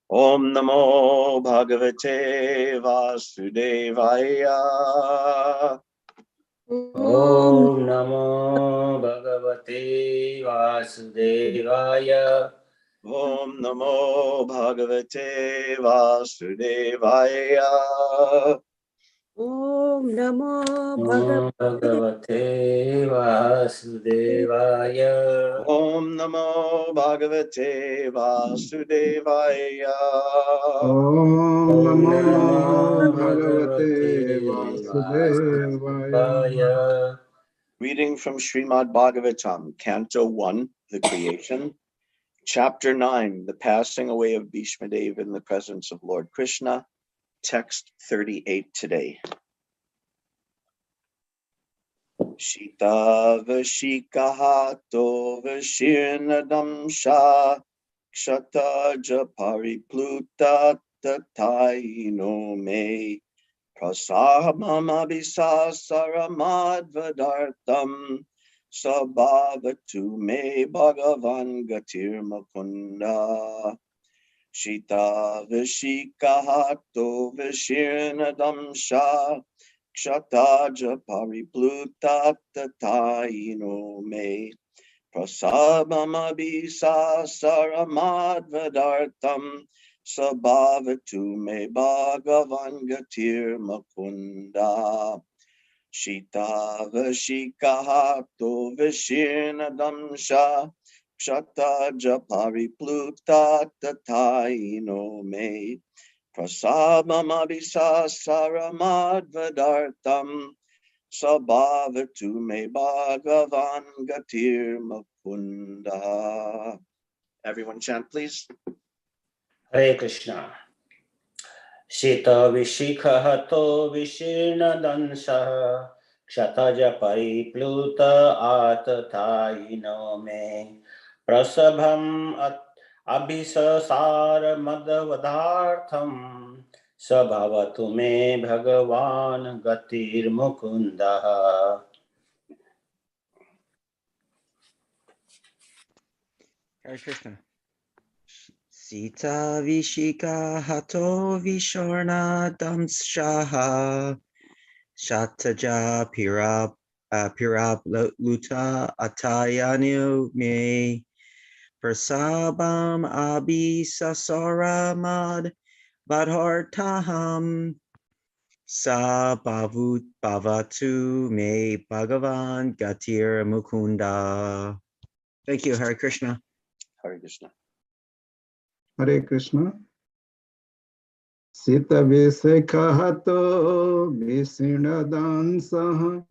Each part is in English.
Om Namo Bhagavate Vasudevaya. Om Namo Bhagavate Vasudevaya. Om Namo Bhagavate Vasudevaya. Om Namo Bhagavate Vasudevaya. Om Namo Bhagavate Vasudevaya. Om Namo Bhagavate Bhagavate Vasudevaya. Reading from Srimad Bhagavatam, Canto 1, The Creation, Chapter 9, The Passing Away of Vishvadev in the Presence of Lord Krishna, Text 38 today. Shita Vashikahato Vashirnadamsha Kshata Japaripluta Tataino Me Prasahamabhisasaраmadvadartam Sabhavatu Me Bhagavan Gatir Mukunda Shita Vashikahato Vashirnadamsha Kshataja Paripluta Tataino Me Prasabhamabhisa Saramadvadartam Sabhavatu Me Bhagavan Gatir Makunda Shita Vashikahato Vashirnadamsha Kshataja Paripluta Tataino Me Prasabhamabhisa Saramadvadartam Sabhavatu Me Bhagavan Gatir Mukunda. Everyone chant, please. Hare Krishna. Shita Vishikhato Vishirnadansha Kshataja Paripluta Atataino Me Prasabham Abhisasar Madhavadartham Sabhavatu Me Bhagavan Gatir Mukunda. Hare Krishna. Sita Vishika Hato Vishorna Damshaha Shataja Pirab Luta Atayanu Me Prasabam Abi Sasaramad Badhartaham Sa Bhavatu Me Bhagavan Gatir Mukunda. Thank you, Hare Krishna. Hare Krishna. Hare Krishna. Sita Vishikahato Vishirnadansaha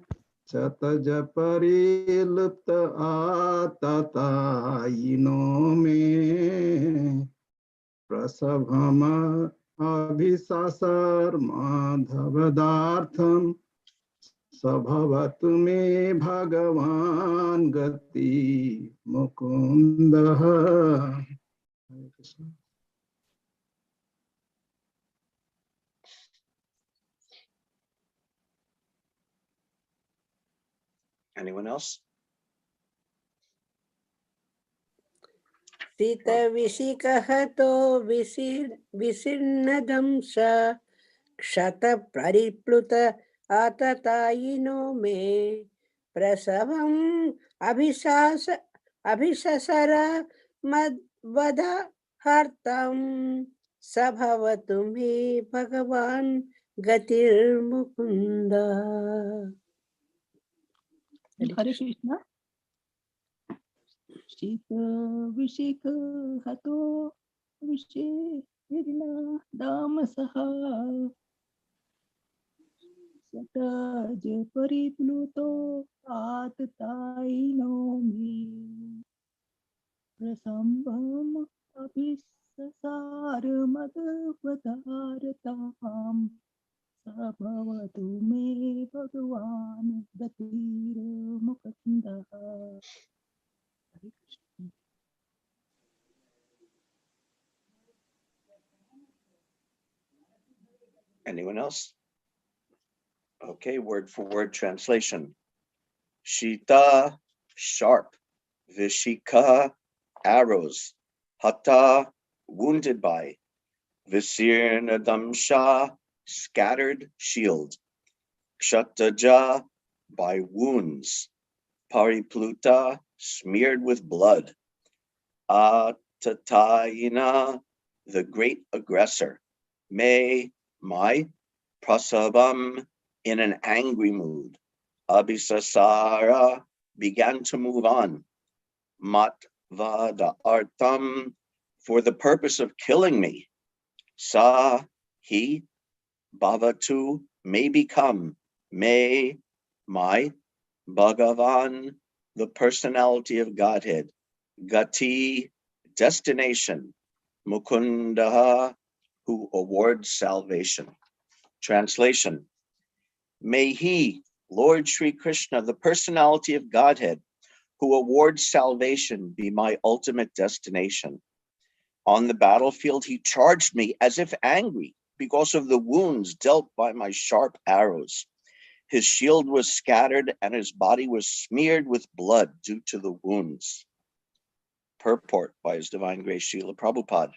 Chataja Parilupta Atatayino Me Prasabhama Abhisasar Madhavadartham Sabhavatu Me Bhagavan Gati Mukunda. Hare Krishna. Anyone else? Sita Vishikahato Visirnadamsha Kshata Paripluta Atatayino Me Prasavam Abhisasara Madvada Hartam Sabhavatu Me Bhagavan Gatir Mukunda. Hare Krishna. Shita Vishika Hato Vishirna Damasaha Sataja Paripluto Atataino Me Prasambham Abhisasar Madhavadartam Sabhavatu Me Bhagavan Gatir Mukunda. Anyone else? Okay, word for word translation. Shita, sharp. Vishika, arrows. Hata, wounded by. Visirnadamsha, scattered shield. Kshataja, by wounds. Paripluta, smeared with blood. Atatayina, the great aggressor. My, prasabam, in an angry mood. Abhisasara, began to move on. Matvada artam, for the purpose of killing me. Sa, he, bhavatu, may become. My, Bhagavan, the personality of Godhead. Gati, destination. Mukundaha, who awards salvation. Translation. May he, Lord Sri Krishna, the personality of Godhead, who awards salvation, be my ultimate destination. On the battlefield, he charged me as if angry because of the wounds dealt by my sharp arrows. His shield was scattered and his body was smeared with blood due to the wounds. Purport by His Divine Grace Srila Prabhupada.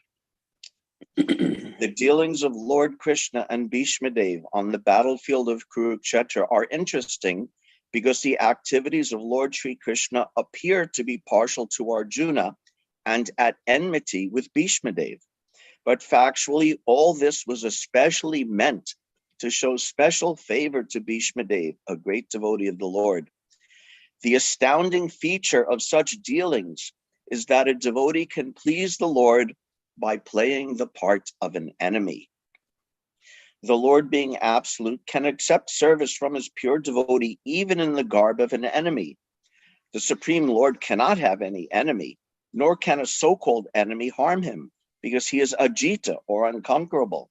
The dealings of Lord Krishna and Bhishmadev on the battlefield of Kurukshetra are interesting because the activities of Lord Sri Krishna appear to be partial to Arjuna and at enmity with Bhishmadev. But factually, all this was especially meant to show special favor to Bhishmadev, a great devotee of the Lord. The astounding feature of such dealings is that a devotee can please the Lord by playing the part of an enemy. The Lord, being absolute, can accept service from his pure devotee even in the garb of an enemy. The Supreme Lord cannot have any enemy, nor can a so-called enemy harm him, because he is Ajita, or unconquerable.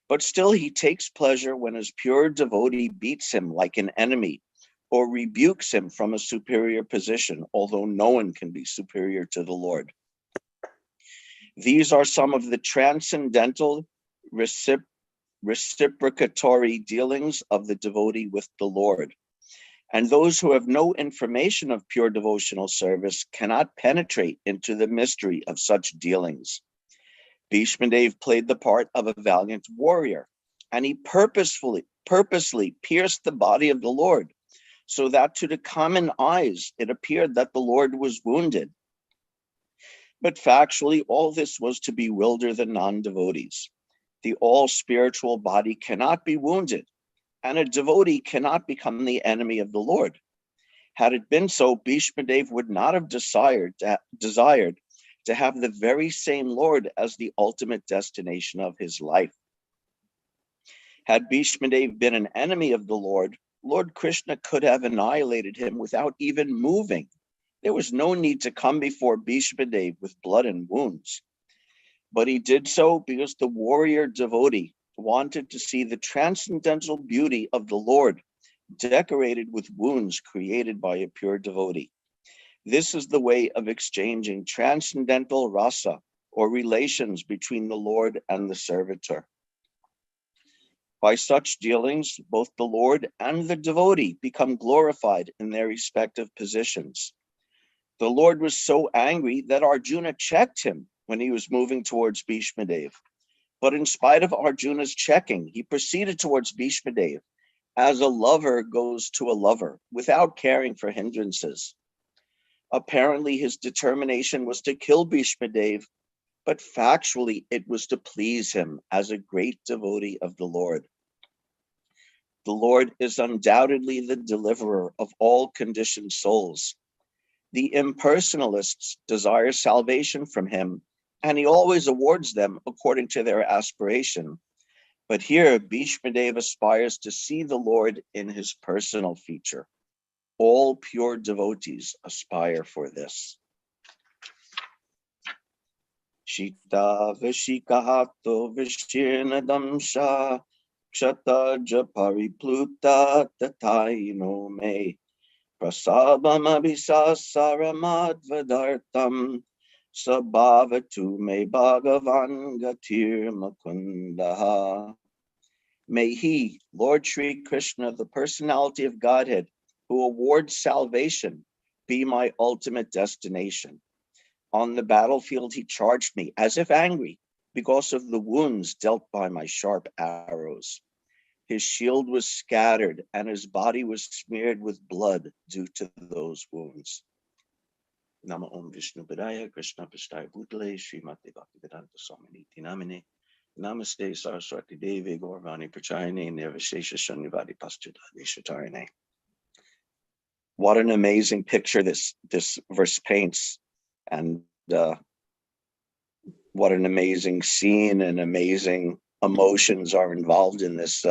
But still he takes pleasure when his pure devotee beats him like an enemy, or rebukes him from a superior position, although no one can be superior to the Lord. These are some of the transcendental reciprocatory dealings of the devotee with the Lord. And those who have no information of pure devotional service cannot penetrate into the mystery of such dealings. Bhishmadev played the part of a valiant warrior, and he purposely pierced the body of the Lord, so that to the common eyes it appeared that the Lord was wounded. But factually, all this was to bewilder the non-devotees. The all-spiritual body cannot be wounded, and a devotee cannot become the enemy of the Lord. Had it been so, Bhishmadev would not have desired to have the very same Lord as the ultimate destination of his life. Had Bhishmadev been an enemy of the Lord, Lord Krishna could have annihilated him without even moving. There was no need to come before Bhishmadev with blood and wounds. But he did so because the warrior devotee wanted to see the transcendental beauty of the Lord decorated with wounds created by a pure devotee. This is the way of exchanging transcendental rasa, or relations between the Lord and the servitor. By such dealings, both the Lord and the devotee become glorified in their respective positions. The Lord was so angry that Arjuna checked him when he was moving towards Bhishmadev. But in spite of Arjuna's checking, he proceeded towards Bhishmadev as a lover goes to a lover without caring for hindrances. Apparently, his determination was to kill Bhishmadev, but factually, it was to please him as a great devotee of the Lord. The Lord is undoubtedly the deliverer of all conditioned souls. The impersonalists desire salvation from him, and he always awards them according to their aspiration. But here, Bhishmadev aspires to see the Lord in his personal feature. All pure devotees aspire for this. Shita vishikahato vishirnadamsha kshata japaripluta tataino me prasabam abhisasaramad sabhavatu me bhagavan gatir mukundaha. May he, Lord Sri Krishna, the personality of Godhead, who awards salvation, be my ultimate destination. On the battlefield, he charged me as if angry because of the wounds dealt by my sharp arrows. His shield was scattered and his body was smeared with blood due to those wounds. Nama Om Vishnu Padaya Krishna Pastaya Bhutale Srimati Bhaktivedanta Swaminiti Namine Namaste Saraswati Devi Gauravani Prachayane Nirvishesha Shunivadi Paschadadi Shatarine. What an amazing picture this verse paints, and what an amazing scene and amazing emotions are involved in this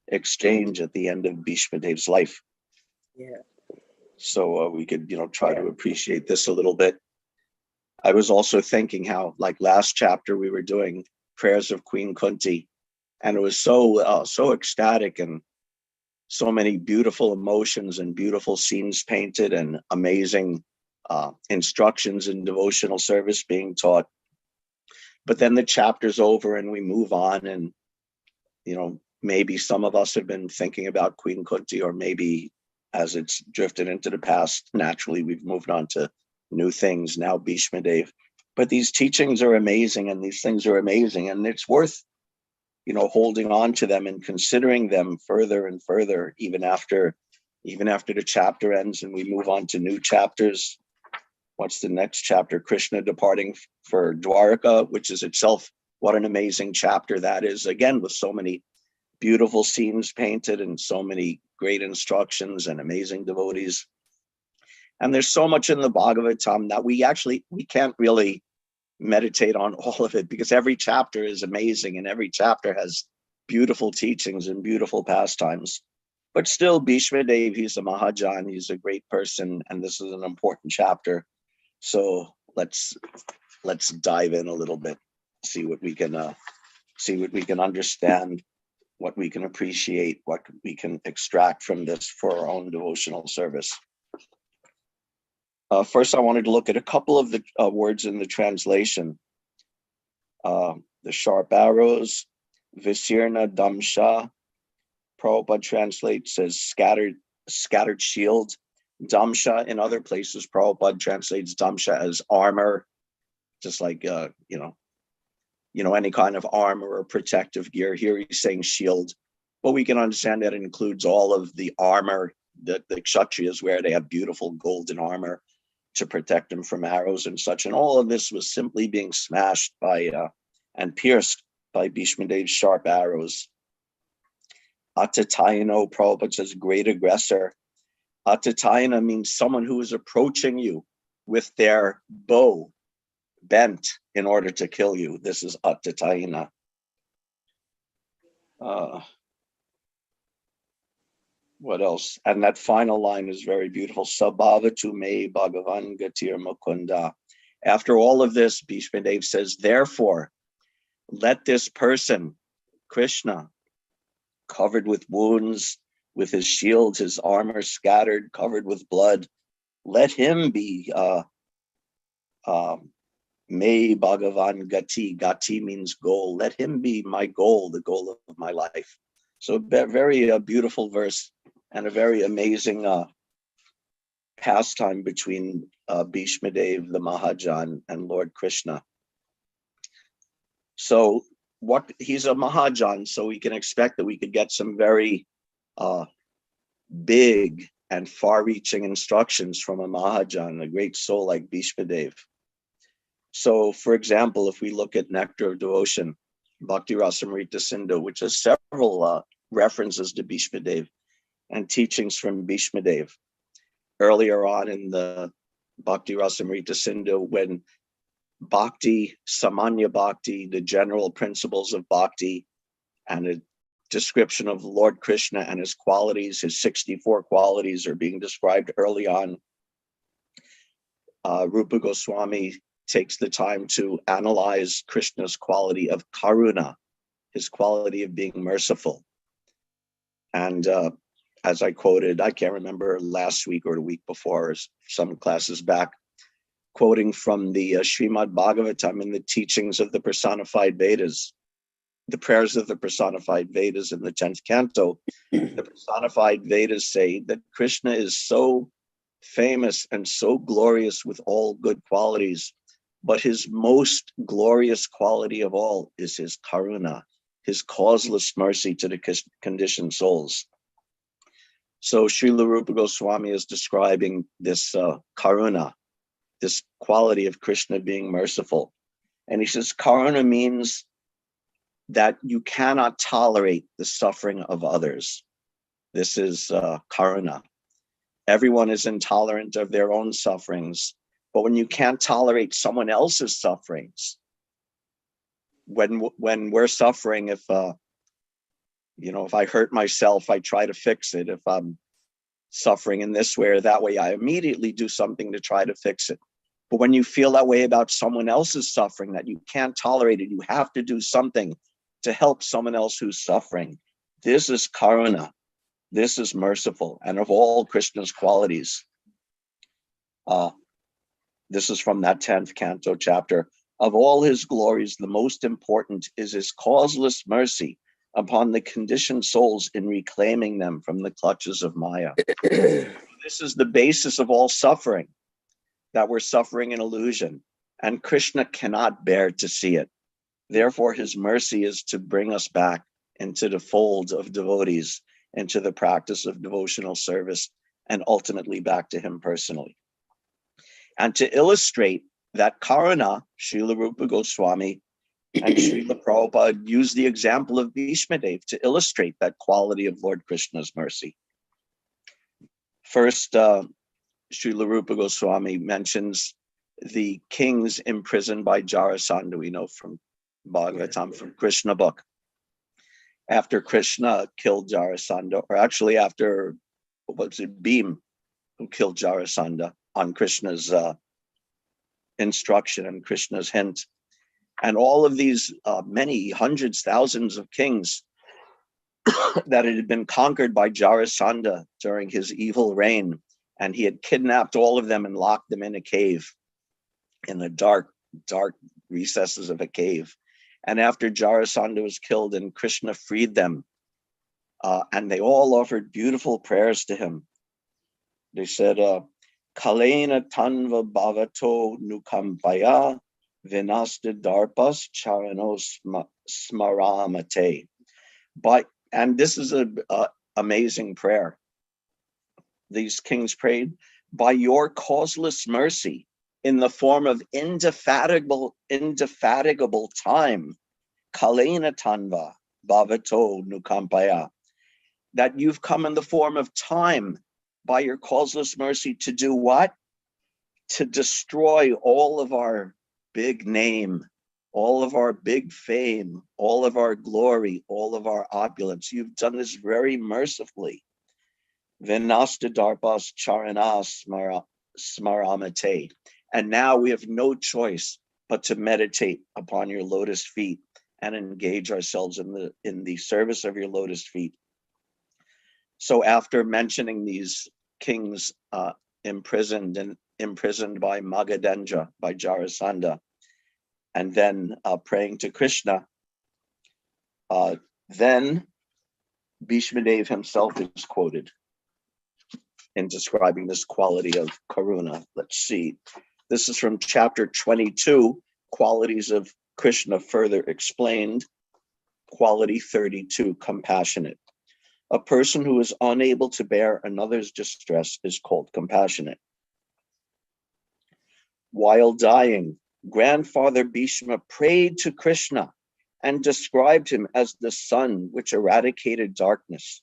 exchange at the end of Vishvadev's life. Yeah. So we could, try to appreciate this a little bit. I was also thinking how, like last chapter, we were doing prayers of Queen Kunti, and it was so ecstatic, and so many beautiful emotions and beautiful scenes painted, and amazing instructions in devotional service being taught. But then the chapter's over and we move on, and maybe some of us have been thinking about Queen Kunti, or maybe as it's drifted into the past, naturally we've moved on to new things, now Bhishmadev. But these teachings are amazing, and these things are amazing, and it's worth holding on to them and considering them further and further, even after the chapter ends and we move on to new chapters. What's the next chapter? Krishna departing for Dwarka, which is itself, what an amazing chapter that is, again, with so many beautiful scenes painted and so many great instructions and amazing devotees. And there's so much in the Bhagavatam that we can't really meditate on all of it, because every chapter is amazing and every chapter has beautiful teachings and beautiful pastimes. But still, Bhishmadev, he's a Mahajan, he's a great person, and this is an important chapter. So let's dive in a little bit, see what we can understand, what we can appreciate, what we can extract from this for our own devotional service. First, I wanted to look at a couple of the words in the translation. The sharp arrows, Visirna Damsha. Prabhupada translates as scattered shield. Damsha in other places, Prabhupada translates Damsha as armor, just like any kind of armor or protective gear. Here he's saying shield, but we can understand that it includes all of the armor that the Kshatriyas wear. They have beautiful golden armor to protect them from arrows and such. And all of this was simply being smashed by and pierced by Bhishmadev's sharp arrows. Atatayano, Prabhupada says, great aggressor. Atatayana means someone who is approaching you with their bow bent in order to kill you. This is Atatayana. What else? And that final line is very beautiful. Sabhavatu me Bhagavan Gatir Mukunda. After all of this, Bhishmadev says, therefore, let this person, Krishna, covered with wounds, with his shield, his armor scattered, covered with blood, let him be me Bhagavan Gati. Gati means goal. Let him be my goal, the goal of my life. So very beautiful verse, and a very amazing pastime between Bhishmadev, the Mahajan, and Lord Krishna. So he's a Mahajan, so we can expect that we could get some very big and far-reaching instructions from a Mahajan, a great soul like Vishvadev. So, for example, if we look at Nectar of Devotion, Bhakti Rasamrita Sindhu, which has several references to Vishvadev and teachings from Vishvadev. Earlier on in the Bhakti Rasamrita Sindhu, when Bhakti, Samanya Bhakti, the general principles of Bhakti, and a description of Lord Krishna and his qualities, his 64 qualities are being described early on. Rupa Goswami takes the time to analyze Krishna's quality of karuna, his quality of being merciful. And as I quoted, I can't remember last week or the week before, or some classes back, quoting from the Srimad Bhagavatam in the teachings of the personified Vedas, the prayers of the personified Vedas in the 10th canto. The personified Vedas say that Krishna is so famous and so glorious with all good qualities, but his most glorious quality of all is his karuna, his causeless mercy to the conditioned souls. So Srila Rupa Goswami is describing this karuna, this quality of Krishna being merciful. And he says karuna means that you cannot tolerate the suffering of others. This is karuna. Everyone is intolerant of their own sufferings, but when you can't tolerate someone else's sufferings, when we're suffering, if if I hurt myself, I try to fix it. If I'm suffering in this way or that way, I immediately do something to try to fix it. But when you feel that way about someone else's suffering, that you can't tolerate it, you have to do something to help someone else who's suffering. This is karuna. This is merciful, and of all Krishna's qualities. This is from that 10th canto chapter. Of all his glories, the most important is his causeless mercy upon the conditioned souls in reclaiming them from the clutches of Maya. This is the basis of all suffering, that we're suffering an illusion, and Krishna cannot bear to see it. Therefore, his mercy is to bring us back into the fold of devotees, into the practice of devotional service, and ultimately back to him personally. And to illustrate that karuna, Srila Rupa Goswami and Srila Prabhupada used the example of Vishvadev to illustrate that quality of Lord Krishna's mercy. First, Srila Rupa Goswami mentions the kings imprisoned by Jarasandha. We know from Bhagavatam, from Krishna book. After Krishna killed Jarasandha, or actually after, Bhim, who killed Jarasandha on Krishna's instruction and Krishna's hint. And all of these many hundreds, thousands of kings that had been conquered by Jarasandha during his evil reign, and he had kidnapped all of them and locked them in a cave, in the dark recesses of a cave. And after Jarasandha was killed and Krishna freed them, and they all offered beautiful prayers to him. They said, Kalena tanva bhavato nukampaya vinasta darpas charanos smaramate. And this is an amazing prayer. These kings prayed, by your causeless mercy, in the form of indefatigable time, kalena tanva bhavato nukampaya, that you've come in the form of time by your causeless mercy to do what? To destroy all of our big name, all of our big fame, all of our glory, all of our opulence. You've done this very mercifully. Vinasta darpas charanas smaramate. And now we have no choice but to meditate upon your lotus feet and engage ourselves in the service of your lotus feet. So after mentioning these kings imprisoned by Magadendra, by Jarasandha, and then praying to Krishna, then Vishvadev himself is quoted in describing this quality of karuna. Let's see. This is from chapter 22, Qualities of Krishna Further Explained, quality 32, compassionate. A person who is unable to bear another's distress is called compassionate. While dying, Grandfather Bhishma prayed to Krishna and described him as the sun which eradicated darkness.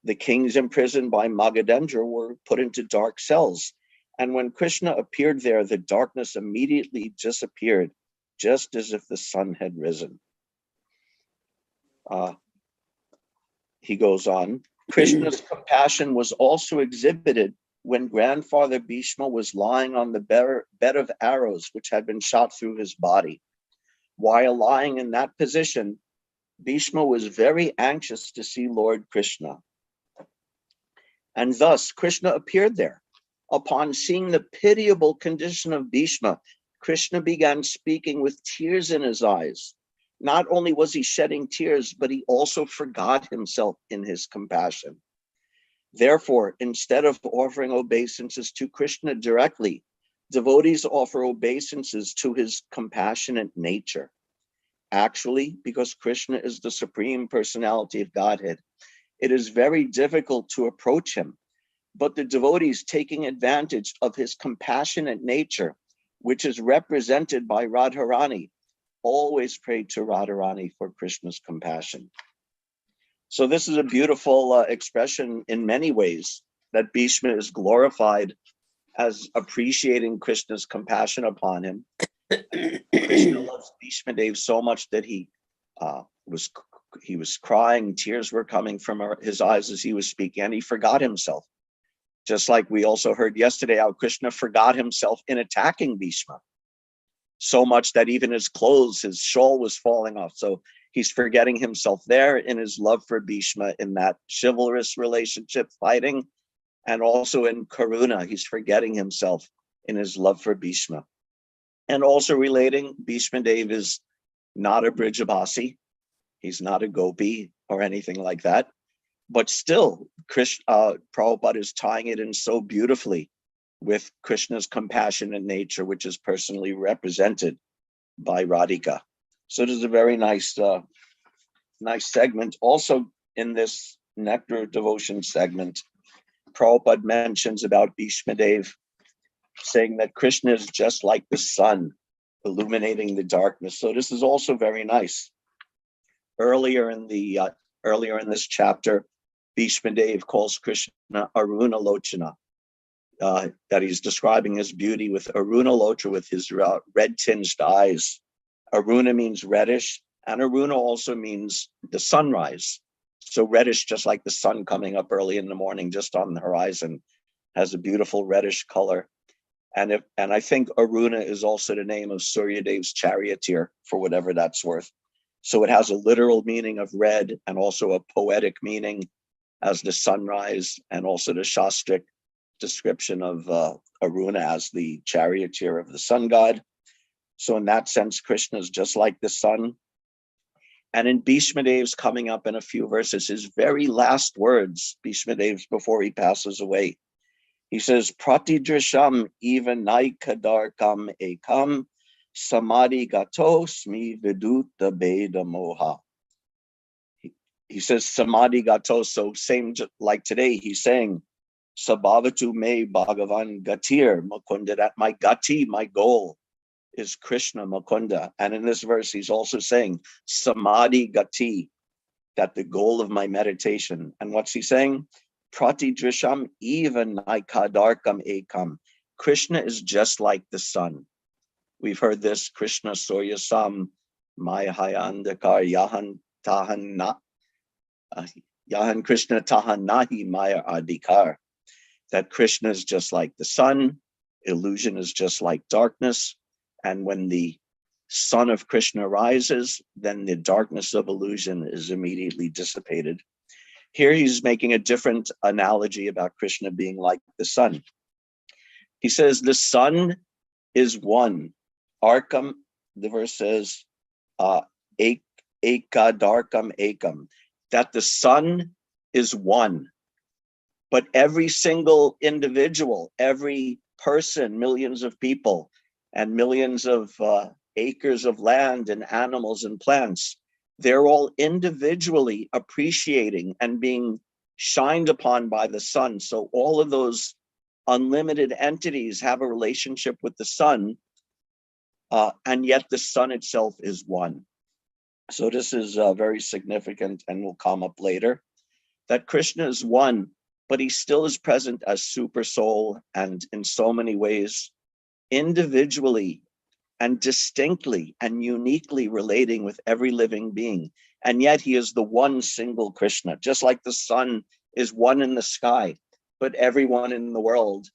The kings imprisoned by Magadendra were put into dark cells, and when Krishna appeared there, the darkness immediately disappeared, just as if the sun had risen. He goes on, Krishna's compassion was also exhibited when Grandfather Bhishma was lying on the bed of arrows which had been shot through his body. While lying in that position, Bhishma was very anxious to see Lord Krishna. And thus Krishna appeared there. Upon seeing the pitiable condition of Bhishma, Krishna began speaking with tears in his eyes. Not only was he shedding tears, but he also forgot himself in his compassion. Therefore, instead of offering obeisances to Krishna directly, devotees offer obeisances to his compassionate nature. Actually, because Krishna is the Supreme Personality of Godhead, it is very difficult to approach him. But the devotees, taking advantage of his compassionate nature, which is represented by Radharani, always pray to Radharani for Krishna's compassion. So this is a beautiful expression in many ways, that Bhishma is glorified as appreciating Krishna's compassion upon him. Krishna loves Vishvadev so much that he was crying, tears were coming from his eyes as he was speaking, and he forgot himself. Just like we also heard yesterday how Krishna forgot himself in attacking Bhishma, so much that even his clothes, his shawl was falling off. So he's forgetting himself there in his love for Bhishma, in that chivalrous relationship fighting, and also in Karuna, he's forgetting himself in his love for Bhishma. And also relating, Bhishmadev is not a Brijabasi, he's not a gopi or anything like that. But still, Prabhupada is tying it in so beautifully with Krishna's compassionate nature, which is personally represented by Radhika. So it is a very nice segment. Also in this Nectar of Devotion segment, Prabhupada mentions about Bhishmadev, saying that Krishna is just like the sun, illuminating the darkness. So this is also very nice. Earlier in this chapter, Vishvadev calls Krishna Aruna Lochana, that he's describing his beauty with Aruna Lochana, with his red tinged eyes. Aruna means reddish, and Aruna also means the sunrise. So reddish, just like the sun coming up early in the morning, just on the horizon, has a beautiful reddish color. And I think Aruna is also the name of Suryadev's charioteer, for whatever that's worth. So it has a literal meaning of red, and also a poetic meaning as the sunrise, and also the Shastric description of Aruna as the charioteer of the sun god. So in that sense, Krishna is just like the sun. And in Bhishmadev's coming up in a few verses, his very last words, Bhishmadev's before he passes away, he says, Pratidrisham evanikadarkam ekam samadhi gato smi viduta beda moha. He says samadhi gato, so same like today, he's saying, Sabhavatu me Bhagavan Gatir Mukunda, that my gati, my goal, is Krishna Mukunda. And in this verse, he's also saying Samadhi Gati, that the goal of my meditation. And what's he saying? Pratidrisham even Naikadarkam ekam. Krishna is just like the sun. We've heard this, Krishna Suryasam Mayahayandakar Yahan Tahan Yahan Krishna Tahan Nahi Maya Adhikar. That Krishna is just like the sun, illusion is just like darkness. And when the sun of Krishna rises, then the darkness of illusion is immediately dissipated. Here he's making a different analogy about Krishna being like the sun. He says the sun is one. Arkam, the verse says, ekadarkam ekam, that the sun is one. But every single individual, every person, millions of people, and millions of acres of land and animals and plants, they're all individually appreciating and being shined upon by the sun. So all of those unlimited entities have a relationship with the sun, and yet the sun itself is one. So this is very significant, and will come up later, that Krishna is one, but he still is present as super soul, and in so many ways, individually and distinctly and uniquely relating with every living being. And yet he is the one single Krishna, just like the sun is one in the sky, but everyone in the world,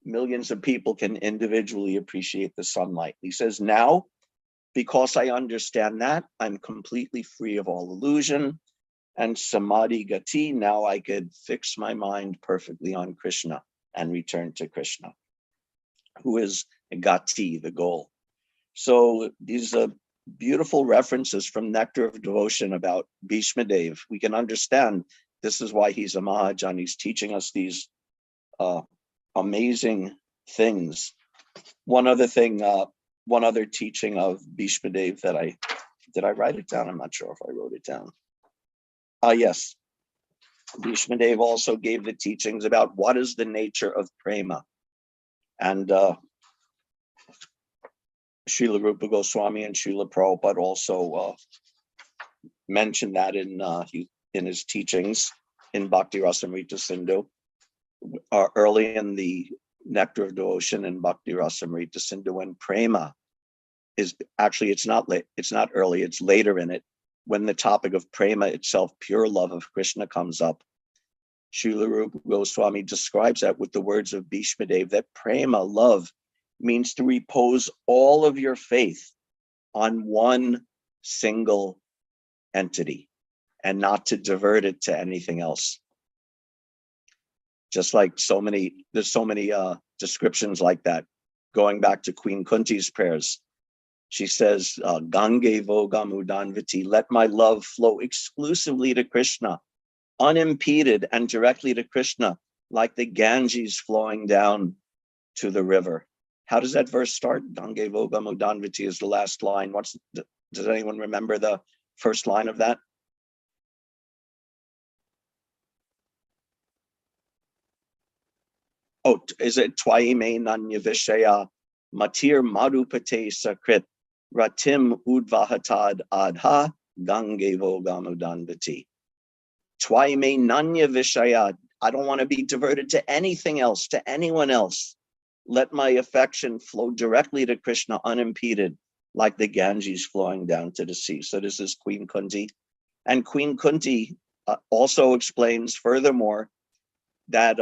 millions of people, can individually appreciate the sunlight. He says, now, because I understand that, I'm completely free of all illusion, and samadhi gati, now I could fix my mind perfectly on Krishna and return to Krishna, who is gati, the goal. So these are beautiful references from Nectar of Devotion about Bhishmadev. We can understand this is why he's a Mahajan. He's teaching us these amazing things. One other thing, one other teaching of Vishvadev that did I write it down? I'm not sure if I wrote it down. Yes. Vishvadev also gave the teachings about what is the nature of prema. And Srila Rupa Goswami and Srila Prabhupada also mentioned that in his teachings in Bhakti Rasamrita Sindhu. Early in the Nectar of Devotion in Bhakti Rasamrita Sindhu, when prema is actually, it's not early, it's later in it, when the topic of prema itself, pure love of Krishna, comes up. Srila Rupa Goswami describes that with the words of Bhishmadev, that prema, love, means to repose all of your faith on one single entity and not to divert it to anything else. Just like there's so many descriptions like that. Going back to Queen Kunti's prayers, she says, Gange Vogamudanviti, let my love flow exclusively to Krishna, unimpeded and directly to Krishna, like the Ganges flowing down to the river. How does that verse start? Gange Vogamudanviti is the last line. Does anyone remember the first line of that? Oh, is it Twaime Nanya Vishaya Matir Madhupate Sakrit Ratim Udvahatad Adha Gange Vogamudanviti. Twaime Nanya Vishaya. I don't want to be diverted to anything else, to anyone else. Let my affection flow directly to Krishna unimpeded, like the Ganges flowing down to the sea. So this is Queen Kunti. And Queen Kunti also explains furthermore that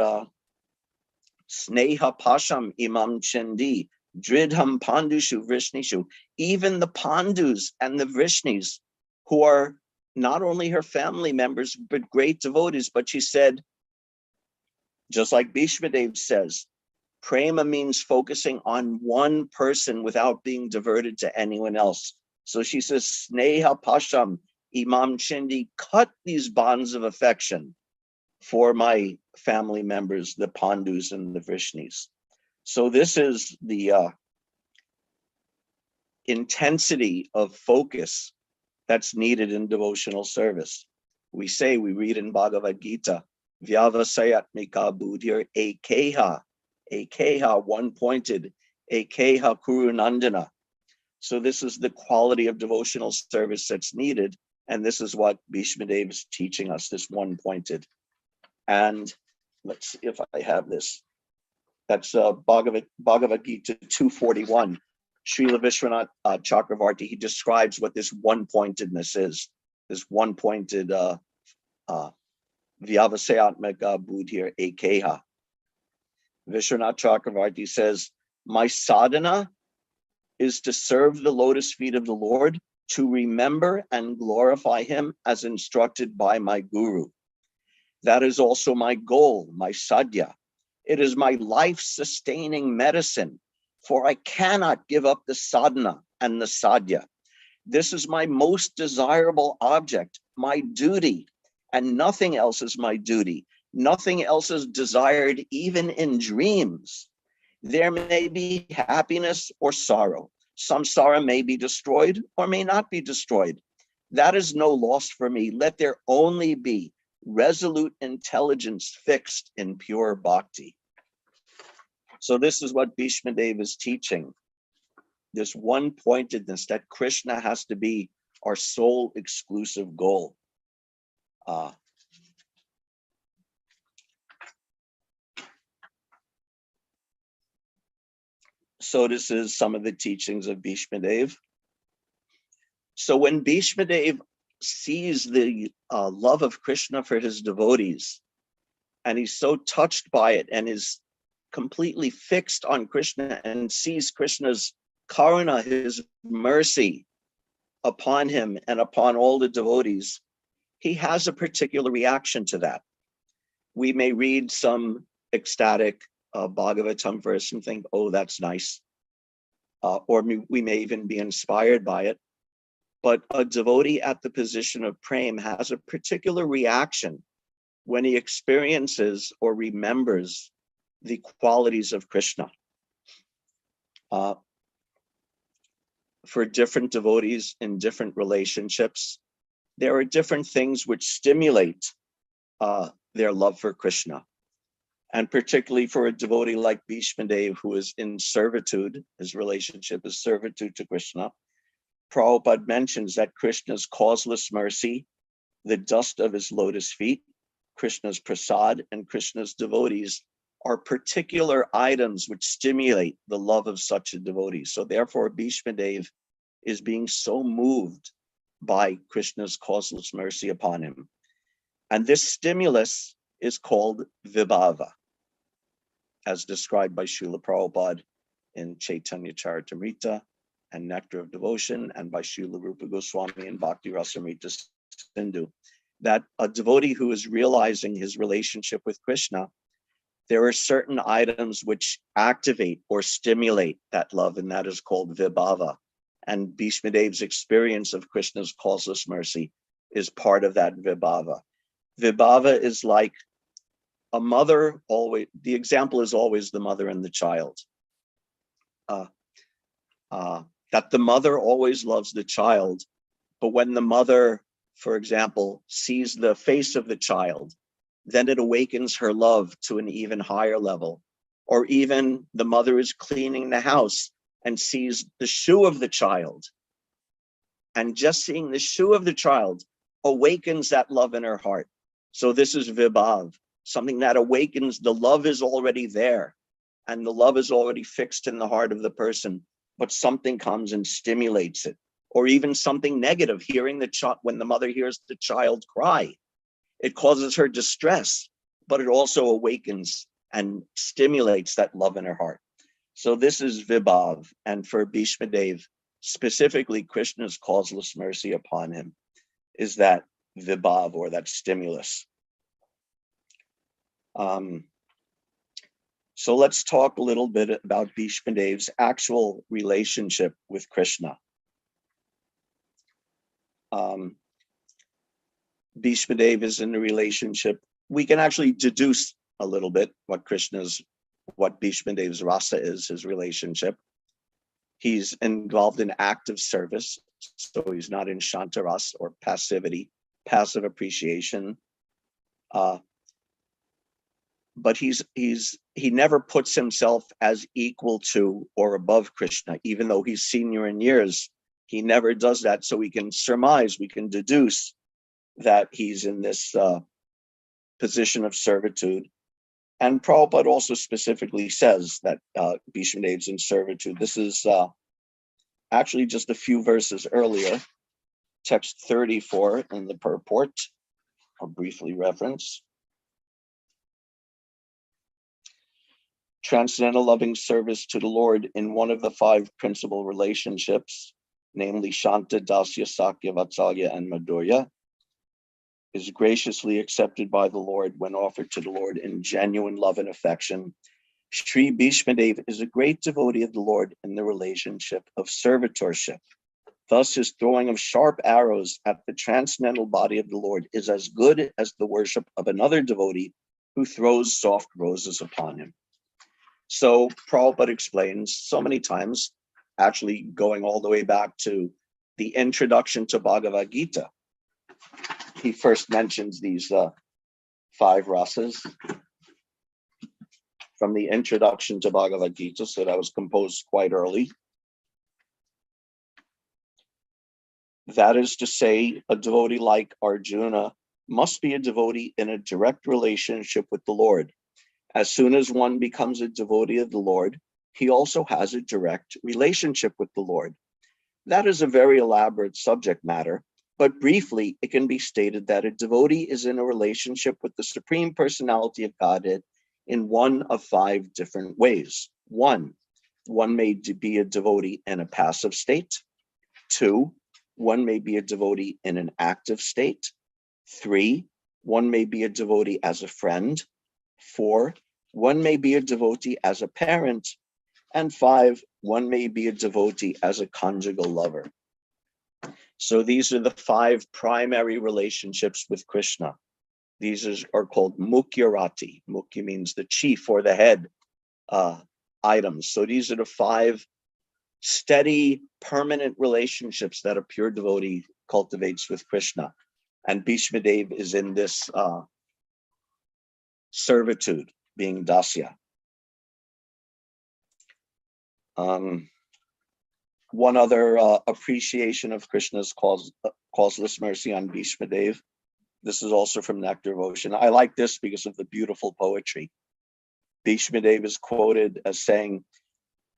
Sneha Pasham Imam Chindi, Dridham Pandushu Vrishnishu, even the Pandus and the Vrishnis, who are not only her family members, but great devotees. But she said, just like Bhishmadev says, prema means focusing on one person without being diverted to anyone else. So she says, Sneha Pasham Imam Chindi, cut these bonds of affection for my family members, the Pandus and the Vrishnis. So this is the intensity of focus that's needed in devotional service. We read in Bhagavad Gita, Vyavasayatmika buddhir ekeha, one-pointed, ekeha kurunandana. So this is the quality of devotional service that's needed. And this is what Bhishmadev is teaching us, this one-pointed. And let's see if I have this. That's Bhagavad Gita 241. Srila Vishwanath Chakravarti, he describes what this one-pointedness is. This one-pointed Vyavasayatmika buddhir ekeha. Vishwanath Chakravarti says, my sadhana is to serve the lotus feet of the Lord, to remember and glorify him as instructed by my guru. That is also my goal, my sadhya. It is my life-sustaining medicine, for I cannot give up the sadhana and the sadhya. This is my most desirable object, my duty, and nothing else is my duty. Nothing else is desired even in dreams. There may be happiness or sorrow. Samsara may be destroyed or may not be destroyed. That is no loss for me. Let there only be resolute intelligence fixed in pure bhakti. So this is what Bhishmadev is teaching. This one-pointedness that Krishna has to be our sole exclusive goal. So this is some of the teachings of Bhishmadev. So when Bhishmadev sees the love of Krishna for his devotees, and he's so touched by it and is completely fixed on Krishna and sees Krishna's karuna, his mercy upon him and upon all the devotees, he has a particular reaction to that. We may read some ecstatic Bhagavatam verse and think, oh, that's nice. Or we may even be inspired by it. But a devotee at the position of prema has a particular reaction when he experiences or remembers the qualities of Krishna. For different devotees in different relationships, there are different things which stimulate their love for Krishna. And particularly for a devotee like Vishvadev, who is in servitude, his relationship is servitude to Krishna. Prabhupada mentions that Krishna's causeless mercy, the dust of his lotus feet, Krishna's prasad, and Krishna's devotees are particular items which stimulate the love of such a devotee. So therefore, Vishvadev is being so moved by Krishna's causeless mercy upon him. And this stimulus is called vibhava, as described by Srila Prabhupada in Chaitanya Charitamrita and Nectar of Devotion, and by Srila Rupa Goswami in Bhakti Rasamrita Sindhu, that a devotee who is realizing his relationship with Krishna, there are certain items which activate or stimulate that love, and that is called vibhava. And Bhishmadev's experience of Krishna's causeless mercy is part of that vibhava. Vibhava is like a mother always, the example is always the mother and the child. That the mother always loves the child, but when the mother, for example, sees the face of the child, then it awakens her love to an even higher level. Or even the mother is cleaning the house and sees the shoe of the child, and just seeing the shoe of the child awakens that love in her heart. So this is vibhav, something that awakens, the love is already there, and the love is already fixed in the heart of the person, but something comes and stimulates it. Or even something negative, hearing the child, when the mother hears the child cry, it causes her distress, but it also awakens and stimulates that love in her heart. So this is vibhav, and for Bhishmadev, specifically Krishna's causeless mercy upon him is that vibhav, or that stimulus. So let's talk a little bit about Bhishmadev's actual relationship with Krishna. Bhishmadev is in a relationship. We can actually deduce a little bit what Bhishmadev's rasa is, his relationship. He's involved in active service, so he's not in shantaras or passivity, passive appreciation. But he never puts himself as equal to or above Krishna, even though he's senior in years. He never does that, so we can surmise, we can deduce that he's in this position of servitude. And Prabhupada also specifically says that Bhishmadev's in servitude. This is actually just a few verses earlier, text 34 in the purport. I'll briefly reference. Transcendental loving service to the Lord in one of the 5 principal relationships, namely Shanta, Dasya, Sakya, Vatsalya, and Madhurya, is graciously accepted by the Lord when offered to the Lord in genuine love and affection. Sri Bhishmadev is a great devotee of the Lord in the relationship of servitorship. Thus, his throwing of sharp arrows at the transcendental body of the Lord is as good as the worship of another devotee who throws soft roses upon him. So Prabhupada explains so many times, actually going all the way back to the introduction to Bhagavad Gita. He first mentions these 5 rasas from the introduction to Bhagavad Gita, so that was composed quite early. That is to say, a devotee like Arjuna must be a devotee in a direct relationship with the Lord. As soon as one becomes a devotee of the Lord, he also has a direct relationship with the Lord. That is a very elaborate subject matter, but briefly, it can be stated that a devotee is in a relationship with the Supreme Personality of Godhead in one of 5 different ways. 1, one may be a devotee in a passive state. 2, one may be a devotee in an active state. 3, one may be a devotee as a friend. 4, one may be a devotee as a parent. And 5, one may be a devotee as a conjugal lover. So these are the 5 primary relationships with Krishna. These are called mukyarati. Mukya means the chief or the head items. So these are the 5 steady, permanent relationships that a pure devotee cultivates with Krishna. And Bhishmadev is in this servitude, being dasya. One other appreciation of Krishna's causeless mercy on Bhishmadev. This is also from Nectar of Ocean. I like this because of the beautiful poetry. Bhishmadev is quoted as saying,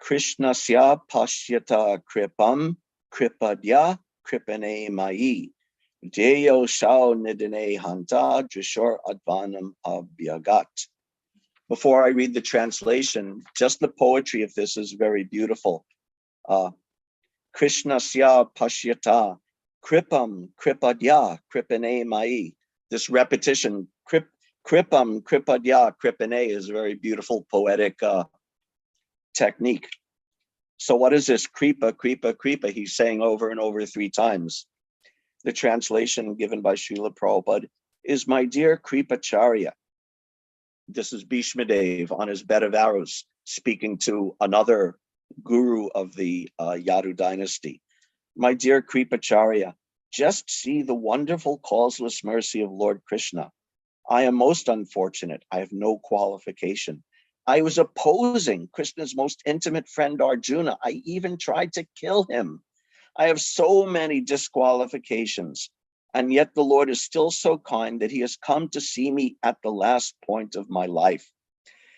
Krishnasya pashyata kripam kripadya kripane mai deyo shao nidane hanta drishor advanam abhyagat. Before I read the translation, just the poetry of this is very beautiful. Krishnasya pashyata kripam kripadya kripane mai. This repetition, kripam kripadya kripane, is a very beautiful poetic technique. So what is this? Kripa, kripa, kripa. He's saying over and over 3 times. The translation given by Srila Prabhupada is, my dear Kripacharya. This is Bhishmadev on his bed of arrows, speaking to another guru of the Yadu dynasty. My dear Kripacharya, just see the wonderful causeless mercy of Lord Krishna. I am most unfortunate. I have no qualification. I was opposing Krishna's most intimate friend Arjuna. I even tried to kill him. I have so many disqualifications, and yet the Lord is still so kind that he has come to see me at the last point of my life.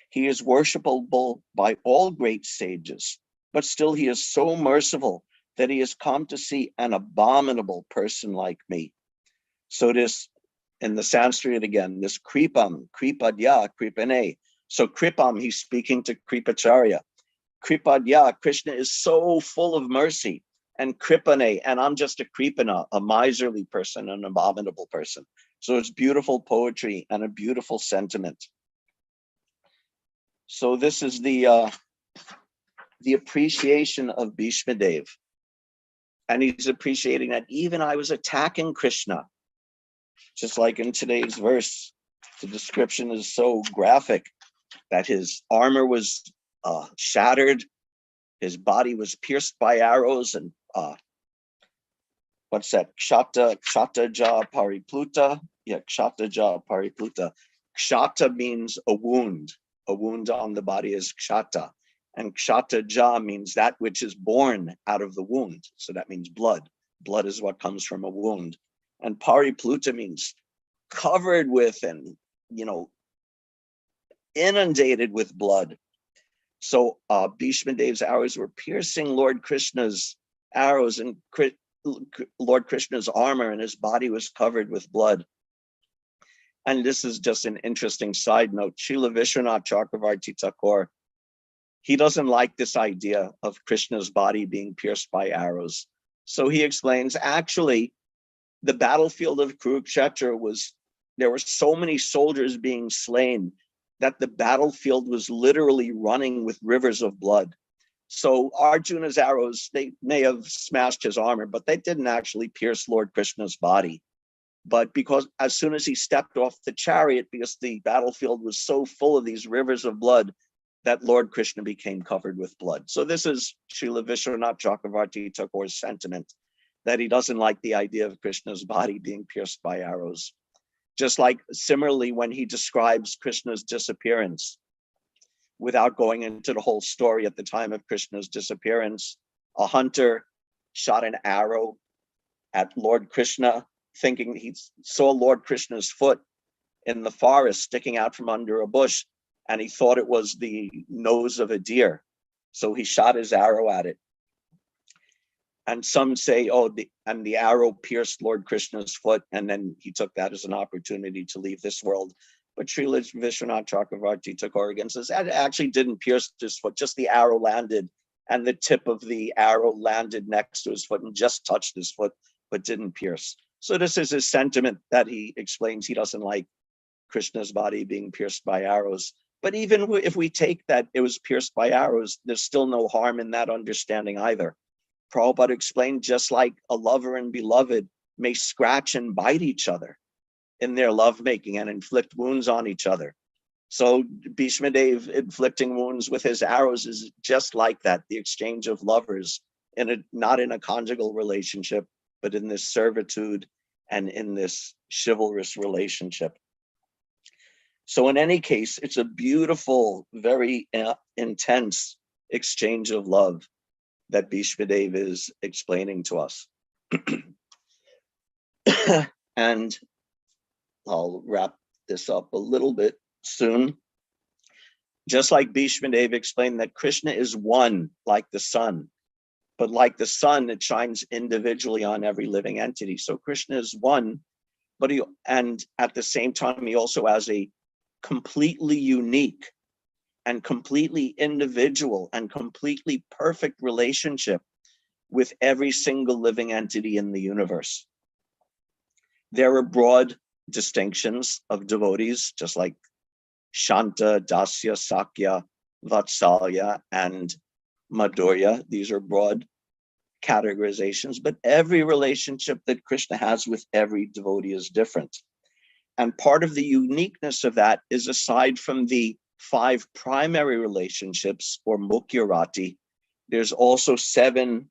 He is worshipable by all great sages, but still he is so merciful that he has come to see an abominable person like me. So this, in the Sanskrit again, this kripam, kripadya, kripane. So kripam, he's speaking to Kripacharya. Kripadya, Krishna is so full of mercy. And kripane, and I'm just a kripana, a miserly person, an abominable person. So it's beautiful poetry and a beautiful sentiment. So this is the appreciation of Bhishmadev. And he's appreciating that even I was attacking Krishna. Just like in today's verse, the description is so graphic that his armor was shattered, his body was pierced by arrows, and what's that? Kshata ja paripluta. Yeah, kshata ja paripluta. Kshata means a wound. A wound on the body is kshata. And kshata ja means that which is born out of the wound. So that means blood. Blood is what comes from a wound. And paripluta means covered with and, inundated with blood. So Bhishmadev's arrows were piercing Lord Krishna's arrows, and Lord Krishna's armor, and his body was covered with blood. And this is just an interesting side note. Srila Vishwanath Chakravarti Thakur, he doesn't like this idea of Krishna's body being pierced by arrows. So he explains, actually, the battlefield of Kurukshetra there were so many soldiers being slain that the battlefield was literally running with rivers of blood. So Arjuna's arrows, they may have smashed his armor, but they didn't actually pierce Lord Krishna's body. But because as soon as he stepped off the chariot, because the battlefield was so full of these rivers of blood, that Lord Krishna became covered with blood. So this is Srila Vishwanath Chakravarti Thakur's sentiment, that he doesn't like the idea of Krishna's body being pierced by arrows. Just like similarly, when he describes Krishna's disappearance, without going into the whole story, at the time of Krishna's disappearance, a hunter shot an arrow at Lord Krishna, thinking he saw Lord Krishna's foot in the forest sticking out from under a bush, and he thought it was the nose of a deer. So he shot his arrow at it. And some say, the arrow pierced Lord Krishna's foot, and then he took that as an opportunity to leave this world. But Srila Vishwanath Chakravarti Thakur again says that actually didn't pierce his foot, just the arrow landed, and the tip of the arrow landed next to his foot and just touched his foot, but didn't pierce. So this is his sentiment that he explains he doesn't like Krishna's body being pierced by arrows. But even if we take that it was pierced by arrows, there's still no harm in that understanding either. Prabhupada explained, just like a lover and beloved may scratch and bite each other, in their lovemaking and inflict wounds on each other. So Vishvadev inflicting wounds with his arrows is just like that, the exchange of lovers, not in a conjugal relationship, but in this servitude and in this chivalrous relationship. So in any case, it's a beautiful, very intense exchange of love that Vishvadev is explaining to us. And I'll wrap this up a little bit soon. Just like Vishvadev explained that Krishna is one like the sun, but like the sun, it shines individually on every living entity. So Krishna is one, but and at the same time, he also has a completely unique and completely individual and completely perfect relationship with every single living entity in the universe. There are broad distinctions of devotees, just like Shanta, Dasya, Sakya, Vatsalya, and Madhurya. These are broad categorizations, but every relationship that Krishna has with every devotee is different. And part of the uniqueness of that is, aside from the 5 primary relationships, or Mukyarati, there's also 7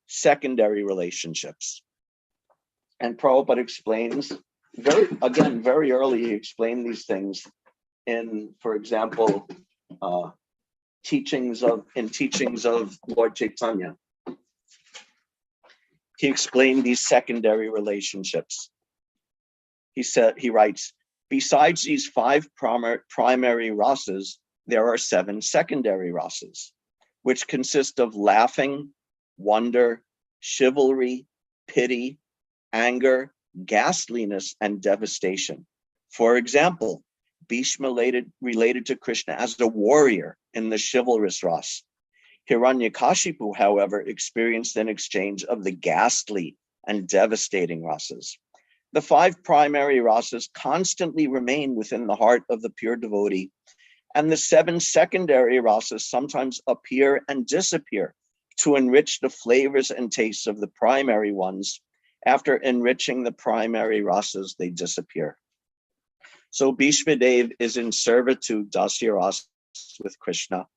secondary relationships. And Prabhupada explains, very early, he explained these things in, for example, teachings of Lord Chaitanya. He explained these secondary relationships. He writes, besides these 5 primary rasas, there are 7 secondary rasas, which consist of laughing, wonder, chivalry, pity, anger, ghastliness, and devastation. For example, Bhishma related to Krishna as a warrior in the chivalrous ras. Hiranyakashipu, however, experienced an exchange of the ghastly and devastating rasas. The 5 primary rasas constantly remain within the heart of the pure devotee, and the 7 secondary rasas sometimes appear and disappear to enrich the flavors and tastes of the primary ones. After enriching the primary rasas, they disappear. So Vishvadev is in servitude, Dasya Ras, with Krishna.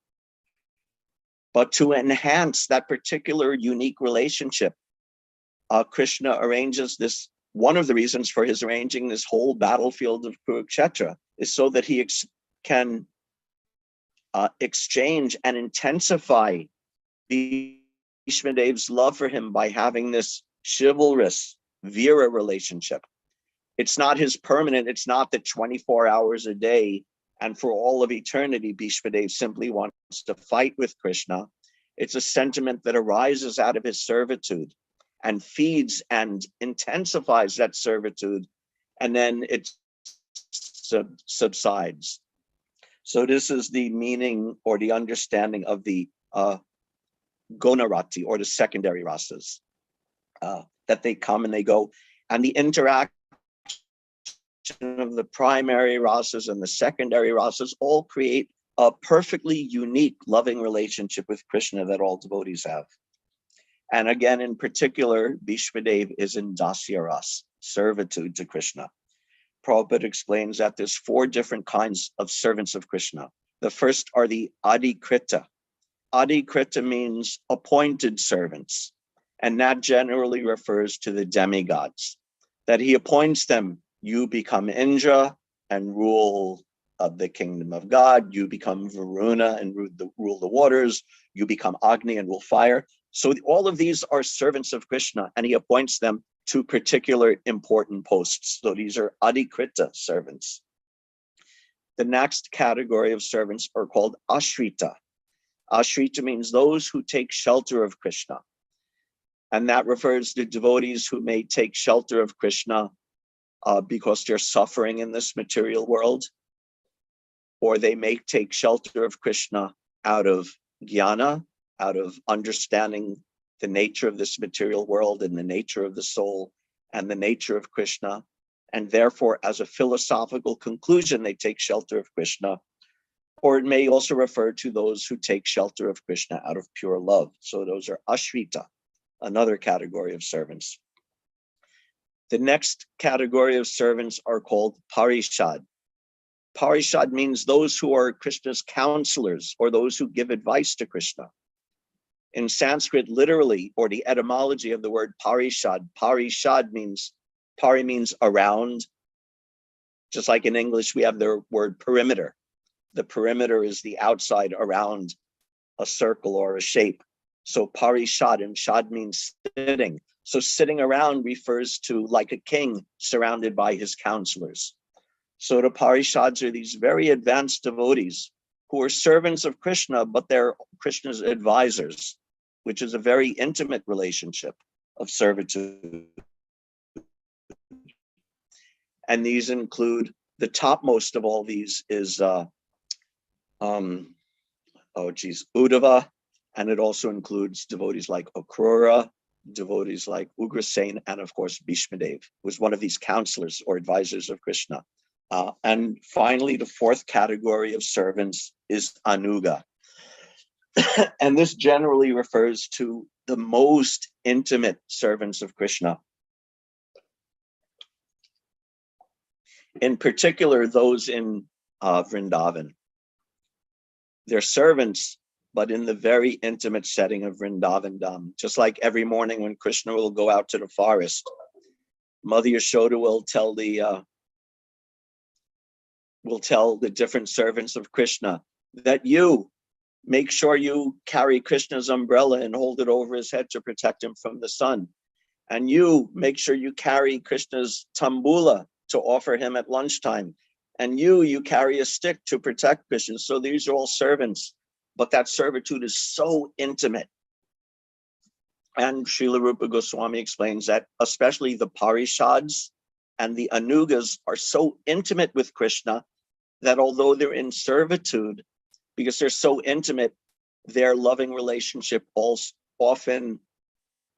But to enhance that particular unique relationship, Krishna arranges this. One of the reasons for his arranging this whole battlefield of Kurukshetra is so that he can exchange and intensify Vishvadev's love for him by having this chivalrous Vira relationship. It's not his permanent, it's not that 24 hours a day and for all of eternity, Vishvadev simply wants to fight with Krishna. It's a sentiment that arises out of his servitude and feeds and intensifies that servitude, and then it subsides. So this is the meaning or the understanding of the Gonarati, or the secondary rasas, that they come and they go, and the interaction of the primary rasas and the secondary rasas all create a perfectly unique loving relationship with Krishna that all devotees have. And again, in particular, Vishvadev is in Dasya Ras, servitude to Krishna. Prabhupada explains that there's 4 different kinds of servants of Krishna. The first are the Adhikrita. Adhikrita means appointed servants, and that generally refers to the demigods, that he appoints them. You become Indra and rule the kingdom of God. You become Varuna and rule the waters. You become Agni and rule fire. So all of these are servants of Krishna, and he appoints them to particular important posts. So these are Adhikrita servants. The next category of servants are called Ashrita. Ashrita means those who take shelter of Krishna. And that refers to devotees who may take shelter of Krishna because they're suffering in this material world, or they may take shelter of Krishna out of jnana, out of understanding the nature of this material world and the nature of the soul and the nature of Krishna. And therefore, as a philosophical conclusion, they take shelter of Krishna. Or it may also refer to those who take shelter of Krishna out of pure love. So those are Ashrita, another category of servants. The next category of servants are called parishad. Parishad means those who are Krishna's counselors, or those who give advice to Krishna. In Sanskrit, literally, or the etymology of the word parishad means, pari means around. Just like in English, we have the word perimeter. The perimeter is the outside around a circle or a shape. So parishad, and shad means sitting. So sitting around refers to like a king surrounded by his counselors. So the parishads are these very advanced devotees who are servants of Krishna, but they're Krishna's advisors, which is a very intimate relationship of servitude. And these include, the topmost of all these is Uddhava, and it also includes devotees like Acarya, devotees like Ugrasen, and of course Vishvadev, who was one of these counselors or advisors of Krishna. And finally, the fourth category of servants is Anuga. And this generally refers to the most intimate servants of Krishna. In particular, those in Vrindavan. They're servants, but in the very intimate setting of Vrindavan Dham. Just like every morning when Krishna will go out to the forest, Mother Yashoda will tell the different servants of Krishna that you make sure you carry Krishna's umbrella and hold it over his head to protect him from the sun. And you make sure you carry Krishna's tambula to offer him at lunchtime. And you carry a stick to protect Krishna. So these are all servants, but that servitude is so intimate. And Srila Rupa Goswami explains that especially the parishads and the anugas are so intimate with Krishna that although they're in servitude, because they're so intimate, their loving relationship also often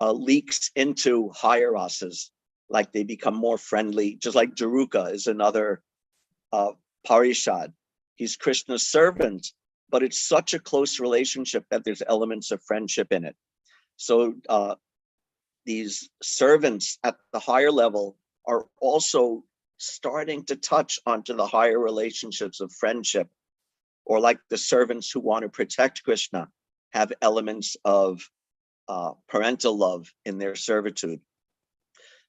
leaks into higher rasas, like they become more friendly, just like Jaruka is another parishad. He's Krishna's servant, but it's such a close relationship that there's elements of friendship in it. So these servants at the higher level are also starting to touch onto the higher relationships of friendship, or like the servants who want to protect Krishna have elements of parental love in their servitude,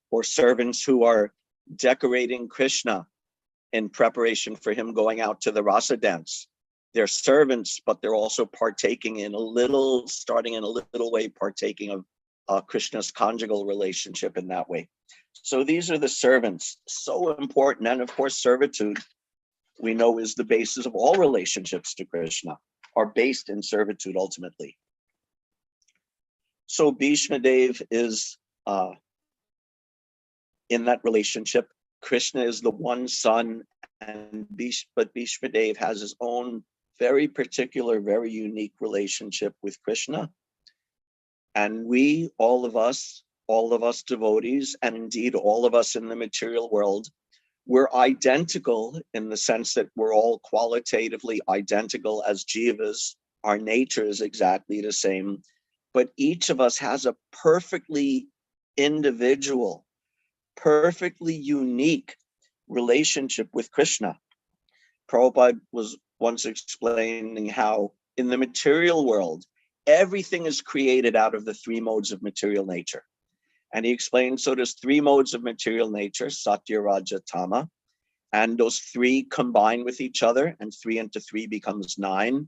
or servants who are decorating Krishna in preparation for him going out to the rasa dance. They're servants, but they're also partaking in starting in a little way, partaking of Krishna's conjugal relationship in that way. So these are the servants, so important. And of course, servitude, we know, is the basis of all relationships to Krishna, are based in servitude ultimately. So Vishvadev is in that relationship. Krishna is the one son, but Vishvadev has his own very particular, very unique relationship with Krishna. And we, all of us devotees, and indeed all of us in the material world, we're identical in the sense that we're all qualitatively identical as jivas. Our nature is exactly the same, but each of us has a perfectly individual, perfectly unique relationship with Krishna. Prabhupada was once explaining how in the material world, everything is created out of the three modes of material nature. And he explained, so there's three modes of material nature, Satya, Raja, Tama, and those three combine with each other, and 3 into 3 becomes 9.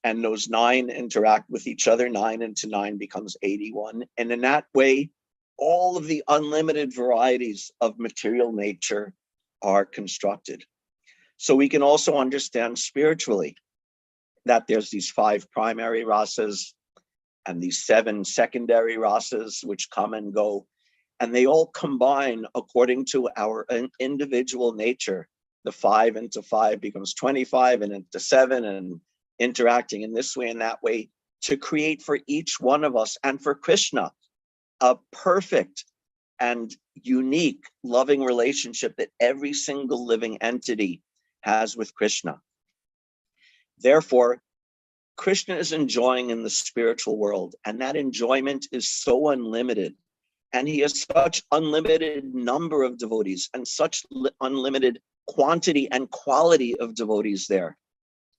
And those 9 interact with each other, 9 into 9 becomes 81. And in that way, all of the unlimited varieties of material nature are constructed. So we can also understand spiritually that there's these 5 primary rasas and these 7 secondary rasas which come and go, and they all combine according to our individual nature. The 5 into 5 becomes 25, and into 7, and interacting in this way and that way to create for each one of us and for Krishna a perfect and unique loving relationship that every single living entity has with Krishna. Therefore, Krishna is enjoying in the spiritual world, and that enjoyment is so unlimited And he has such unlimited number of devotees and such unlimited quantity and quality of devotees there.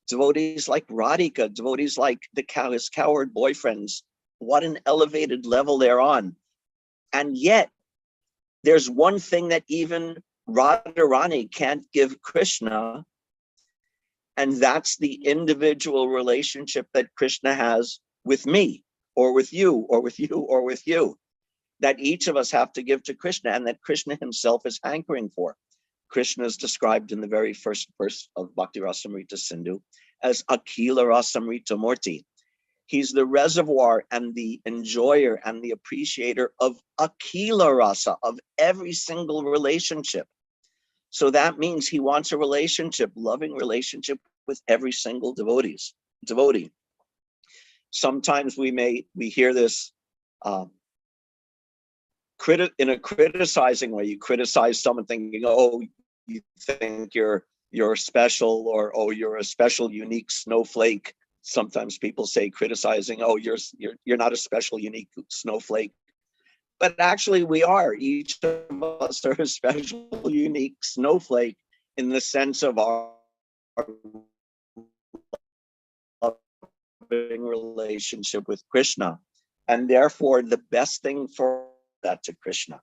Devotees like Radhika, devotees like his coward boyfriends. What an elevated level they're on. And yet, there's one thing that even Radharani can't give Krishna, and that's the individual relationship that Krishna has with me, or with you, or with you, or with you, that each of us have to give to Krishna, and that Krishna himself is hankering for. Krishna is described in the very first verse of Bhakti Rasamrita Sindhu as Akila Rasamrita Murti. He's the reservoir and the enjoyer and the appreciator of Akila Rasa, of every single relationship. So that means he wants a relationship, loving relationship with every single devotee. Sometimes we hear this in a criticizing way. You criticize someone thinking, oh, you think you're special, or oh, you're a special, unique snowflake. Sometimes people say criticizing, oh, you're not a special, unique snowflake. But actually we are. Each of us are a special, unique snowflake in the sense of our loving relationship with Krishna. And therefore the best thing for that to Krishna.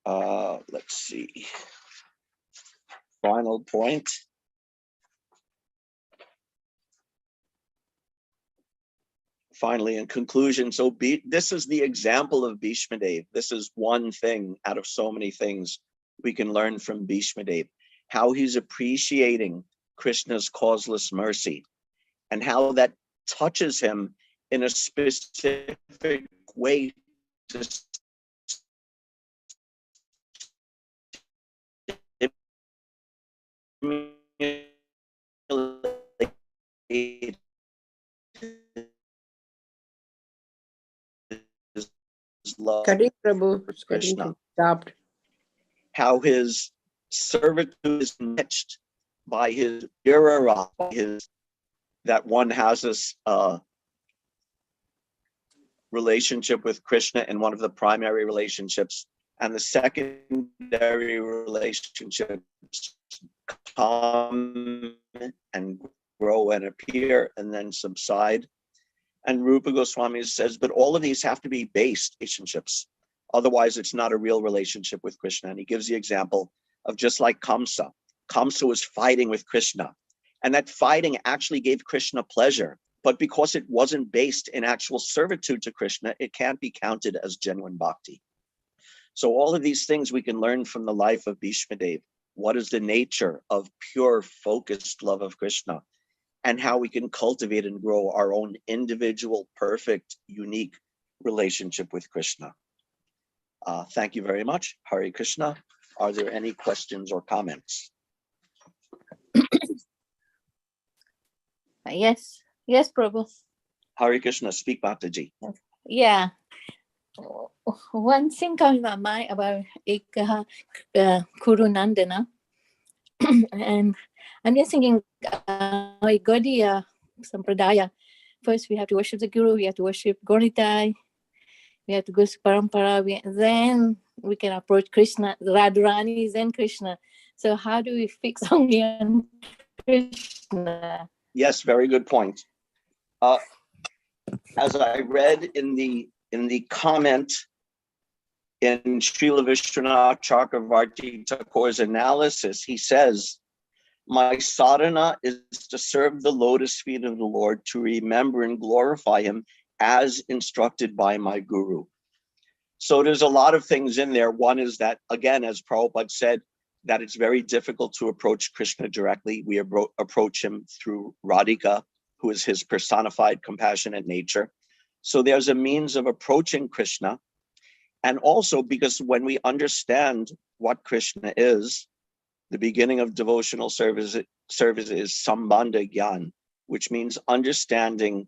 Let's see. Final point. Finally, in conclusion, so this is the example of Vishvadev. This is one thing out of so many things we can learn from Vishvadev, how he's appreciating Krishna's causeless mercy and how that touches him in a specific way to stimulate love Cutting, Prabhu. for It's cutting. Krishna. Stopped. How his servitude is enriched by his virara, that one has this relationship with Krishna in one of the primary relationships, and the secondary relationships come and grow and appear and then subside. And Rupa Goswami says, but all of these have to be based relationships. Otherwise, it's not a real relationship with Krishna. And he gives the example of just like Kamsa. Kamsa was fighting with Krishna. And that fighting actually gave Krishna pleasure. But because it wasn't based in actual servitude to Krishna, it can't be counted as genuine bhakti. So all of these things we can learn from the life of Vishvadev. What is the nature of pure, focused love of Krishna? And how we can cultivate and grow our own individual, perfect, unique relationship with Krishna. Thank you very much. Hare Krishna. Are there any questions or comments? Yes, Prabhu. Hare Krishna, speak Mataji. Yeah. One thing coming to my mind about Kuru Nandana, and I'm just thinking, Gaudiya Sampradaya. First, we have to worship the Guru, we have to worship Gauritai, we have to go to Parampara, then we can approach Krishna, Radharani, then Krishna. So how do we fix only on Krishna? Yes, very good point. As I read in the comment in Srila Vishwanath Chakravarti Thakur's analysis, he says, my sadhana is to serve the lotus feet of the Lord, to remember and glorify him as instructed by my guru. So there's a lot of things in there. One is that, again, as Prabhupada said, that it's very difficult to approach Krishna directly. We approach him through Radhika, who is his personified compassionate nature. So there's a means of approaching Krishna. And also because when we understand what Krishna is, the beginning of devotional service is Sambandha Gyan, which means understanding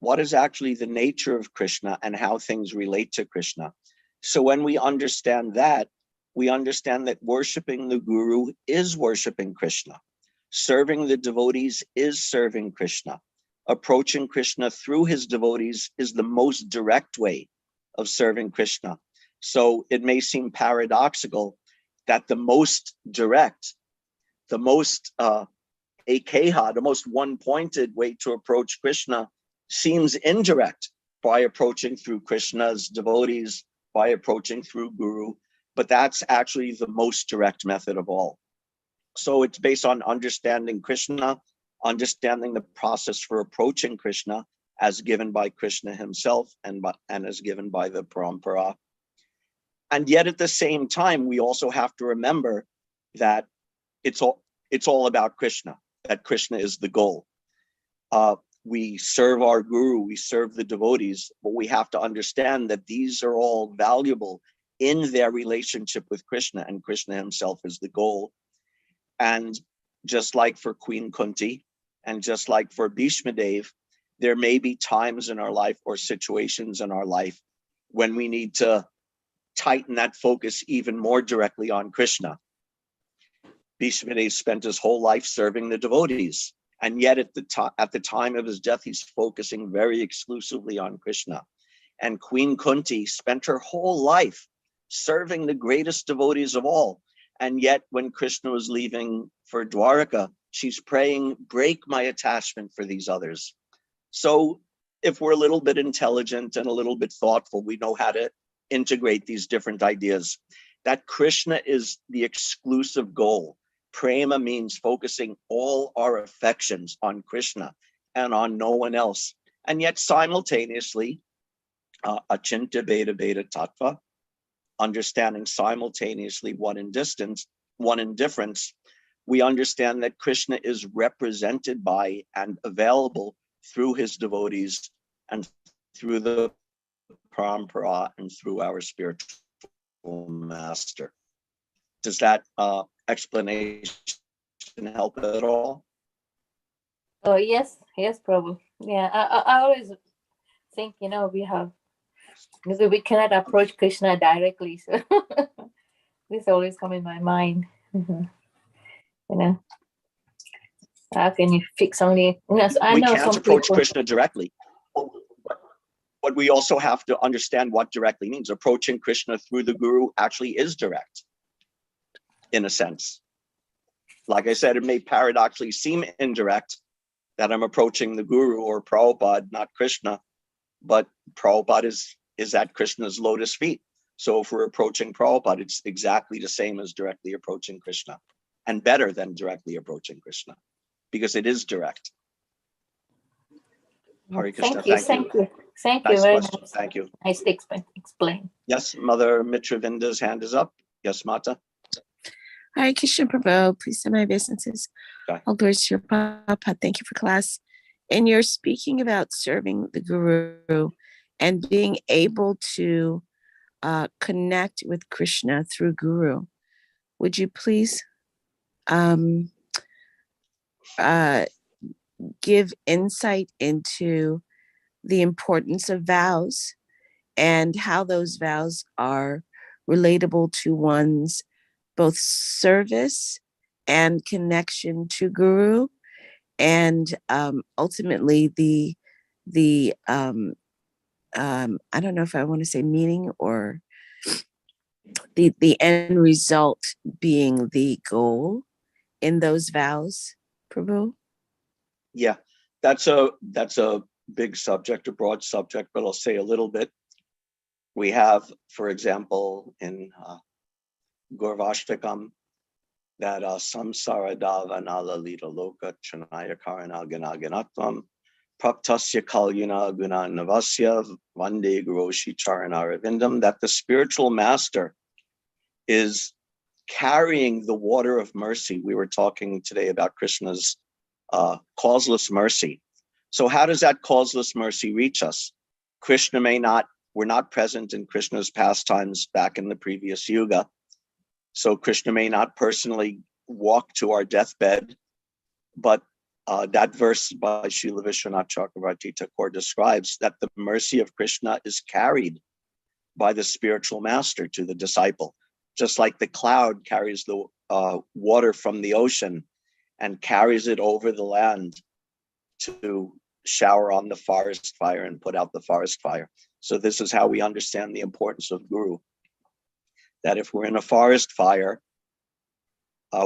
what is actually the nature of Krishna and how things relate to Krishna. So when we understand that worshiping the Guru is worshiping Krishna. Serving the devotees is serving Krishna. approaching Krishna through his devotees is the most direct way of serving Krishna. So it may seem paradoxical that the most direct, the most akeha, the most one-pointed way to approach Krishna seems indirect by approaching through Krishna's devotees, by approaching through Guru, but that's actually the most direct method of all. So it's based on understanding Krishna, understanding the process for approaching Krishna as given by Krishna himself and as given by the parampara. And yet at the same time, we also have to remember that it's all about Krishna, that Krishna is the goal. We serve our Guru, we serve the devotees, but we have to understand that these are all valuable in their relationship with Krishna, and Krishna himself is the goal. And just like for Queen Kunti, and just like for Vishvadev, there may be times in our life or situations in our life when we need to tighten that focus even more directly on Krishna. Vishvadev spent his whole life serving the devotees, and yet at the time of his death, he's focusing very exclusively on Krishna. And Queen Kunti spent her whole life serving the greatest devotees of all. And yet when Krishna was leaving for Dwaraka, she's praying, break my attachment for these others. So if we're a little bit intelligent and a little bit thoughtful, we know how to integrate these different ideas. That Krishna is the exclusive goal. Prema means focusing all our affections on Krishna and on no one else. And yet simultaneously, achinta beta beta tattva, understanding simultaneously one in difference, we understand that Krishna is represented by and available through his devotees and through the parampara and through our spiritual master. Does that explanation help at all? Oh, yes, Prabhu. Yeah, I always think, we cannot approach Krishna directly. So this always comes in my mind. How can you fix only? We can't approach Krishna directly. But we also have to understand what directly means. Approaching Krishna through the Guru actually is direct, in a sense. Like I said, it may paradoxically seem indirect that I'm approaching the Guru or Prabhupada, not Krishna, but Prabhupada is at Krishna's lotus feet. So if we're approaching Prabhupada, it's exactly the same as directly approaching Krishna, and better than directly approaching Krishna, because it is direct. Hare Krishna, thank you nice very question. much. Thank you. Nice to explain. Yes, Mother Mitravinda's hand is up. Yes, Mata. Hare Krishna Prabhu, please send my obeisances. Okay. All glories to your Papa. Thank you for class. And you're speaking about serving the Guru and being able to connect with Krishna through Guru. Would you please give insight into the importance of vows and how those vows are relatable to one's both service and connection to Guru, and ultimately the I don't know if I want to say meaning or the end result being the goal in those vows, Prabhu? Yeah, that's a big subject, a broad subject, but I'll say a little bit. We have, for example, in Gaurvashtakam, that samsara davanala lita loka chanaya karana ganaganatvam praptasya kalyana guna navasya vande guroshi charanaravindam, that the spiritual master is carrying the water of mercy. We were talking today about Krishna's causeless mercy. So how does that causeless mercy reach us? We're not present in Krishna's pastimes back in the previous yuga. So Krishna may not personally walk to our deathbed, but that verse by Srila Vishwanath Chakravarti Thakur describes that the mercy of Krishna is carried by the spiritual master to the disciple, just like the cloud carries the water from the ocean and carries it over the land to shower on the forest fire and put out the forest fire. So this is how we understand the importance of Guru. That if we're in a forest fire,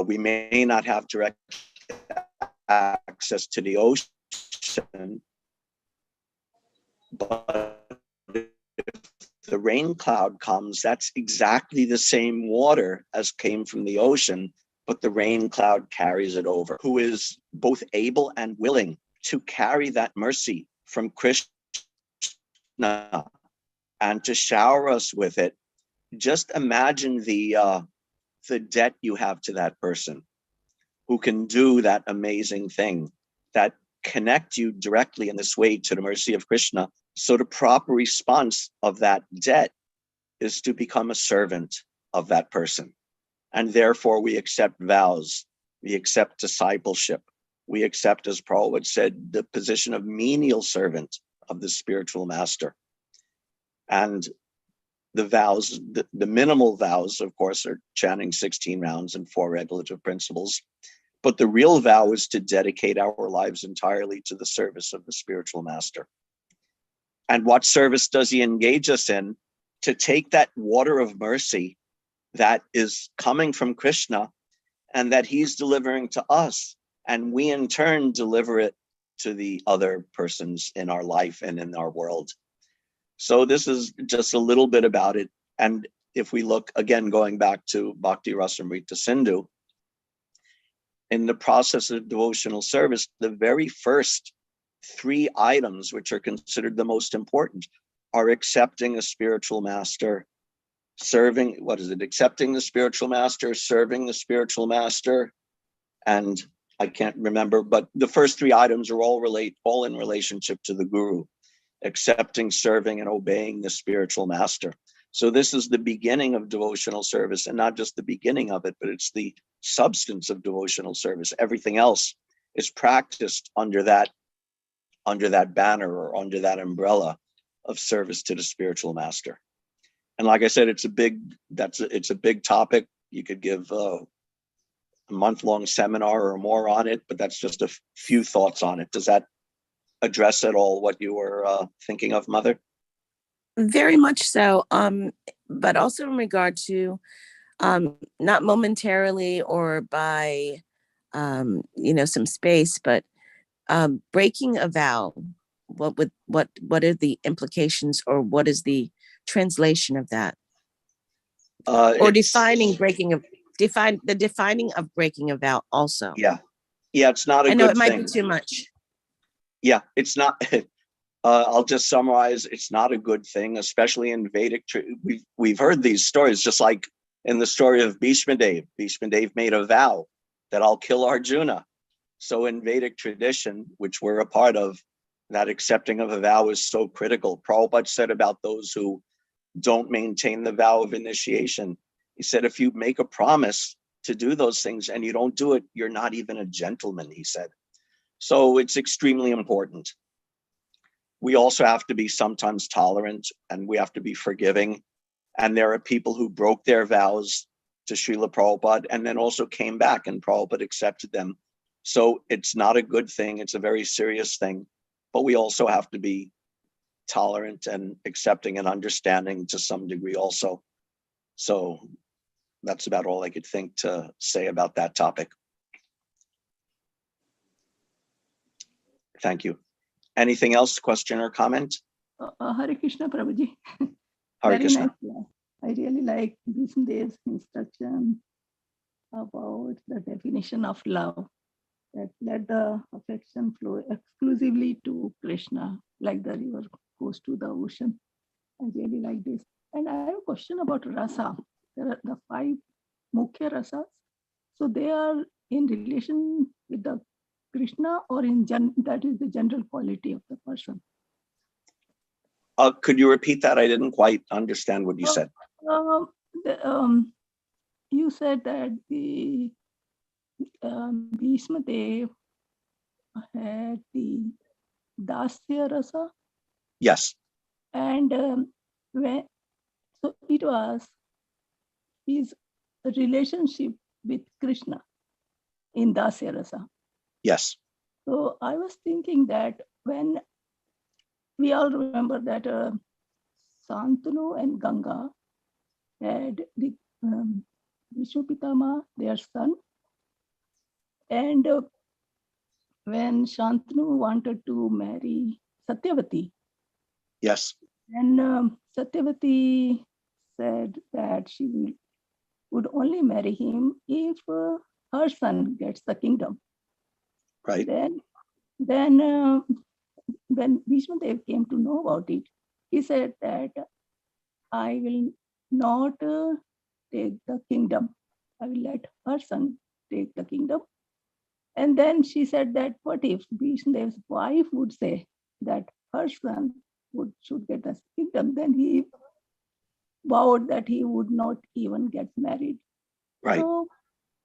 we may not have direct access to the ocean, but if the rain cloud comes, that's exactly the same water as came from the ocean, but the rain cloud carries it over. Who is both able and willing to carry that mercy from Krishna and to shower us with it. Just imagine the debt you have to that person who can do that amazing thing, that connect you directly in this way to the mercy of Krishna. So the proper response of that debt is to become a servant of that person. And therefore we accept vows, we accept discipleship, we accept, as Prabhupada said, the position of menial servant of the spiritual master. And the vows, the minimal vows, of course, are chanting 16 rounds and 4 regulative principles. But the real vow is to dedicate our lives entirely to the service of the spiritual master. And what service does he engage us in? To take that water of mercy that is coming from Krishna and that he's delivering to us, and we in turn deliver it to the other persons in our life and in our world. So this is just a little bit about it. And if we look, again, going back to Bhakti Rasamrita Sindhu, in the process of devotional service, the very first 3 items, which are considered the most important, are accepting a spiritual master, accepting the spiritual master, serving the spiritual master, and I can't remember, but the first 3 items are all in relationship to the Guru, accepting, serving, and obeying the spiritual master. So this is the beginning of devotional service, and not just the beginning of it, but it's the substance of devotional service. Everything else is practiced under that banner or under that umbrella of service to the spiritual master. And like I said, it's a big topic. You could give a month-long seminar or more on it, but that's just a few thoughts on it. Does that address at all what you were thinking of, Mother? Very much so, but also in regard to not momentarily or by some space, but breaking a vow. What are the implications, or what is the translation of that? Or defining of breaking a vow also. Yeah, it's not a good thing. I know it might be too much. Yeah, it's not. I'll just summarize. It's not a good thing, especially in Vedic. We've heard these stories, just like in the story of Vishvadev. Vishvadev made a vow that I'll kill Arjuna. So in Vedic tradition, which we're a part of, that accepting of a vow is so critical. Prabhupada said about those who don't maintain the vow of initiation, he said, if you make a promise to do those things and you don't do it, you're not even a gentleman, he said. So it's extremely important. We also have to be sometimes tolerant, and we have to be forgiving. And there are people who broke their vows to Srila Prabhupada and then also came back, and Prabhupada accepted them. So it's not a good thing. It's a very serious thing. But we also have to be tolerant and accepting and understanding to some degree also. So that's about all I could think to say about that topic. Thank you. Anything else, question or comment? Hare Krishna, Prabhuji. Hare Krishna. Nice. I really like Vishvadev's instruction about the definition of love, that let the affection flow exclusively to Krishna, like the river goes to the ocean. I really like this. And I have a question about rasa. There are the 5 mukhya rasas. So they are in relation with the Krishna, or that is the general quality of the person. Could you repeat that? I didn't quite understand what you said. You said that the Vishvadev had the Dasya rasa. Yes. And so it was his relationship with Krishna in Dasya rasa. Yes. So I was thinking that when we all remember that Santanu and Ganga had the Vishnu Pitama, their son, and when Shantanu wanted to marry Satyavati, Yes, and Satyavati said that she would only marry him if her son gets the kingdom. right. Then when Vishvadev came to know about it, he said that I will not take the kingdom. I will let her son take the kingdom. And then she said that what if Vishnudev's wife would say that her son should get the kingdom, then he vowed that he would not even get married. Right.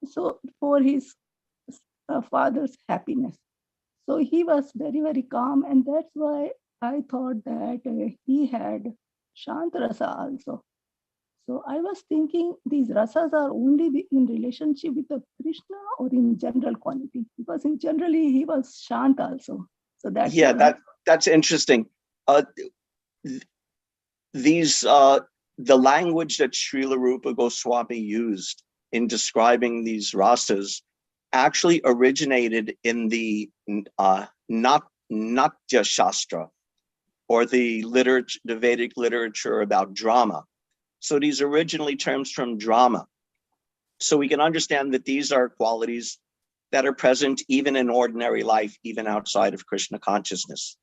So for his father's happiness. So he was very, very calm, and that's why I thought that he had Shantarasa also. So I was thinking these rasas are only in relationship with the Krishna or in general quality, because in generally he was Shant also. So that's that's interesting. These the language that Srila Rupa Goswami used in describing these rasas actually originated in the Natya Shastra, or the literature, the Vedic literature about drama. So these originally terms from drama. So we can understand that these are qualities that are present even in ordinary life, even outside of Krishna consciousness.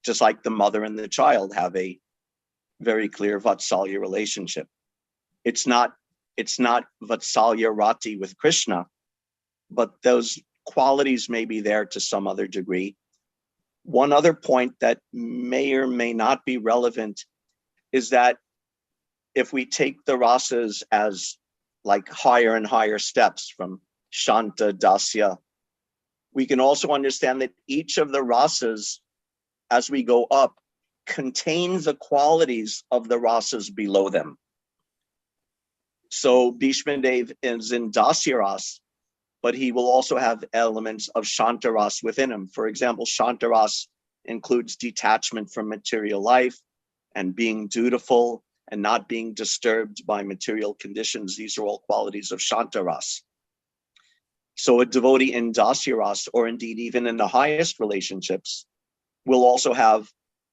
Just like the mother and the child have a very clear Vatsalya relationship. It's not Vatsalya Rati with Krishna, but those qualities may be there to some other degree. One other point that may or may not be relevant is that if we take the rasas as like higher and higher steps from Shanta, Dasya, we can also understand that each of the rasas, as we go up, contains the qualities of the rasas below them. So Bhishmadev is in Dasya ras, but he will also have elements of Shantaras within him. For example, Shantaras includes detachment from material life and being dutiful and not being disturbed by material conditions. These are all qualities of Shantaras. So a devotee in Dasyaras, or indeed even in the highest relationships, will also have,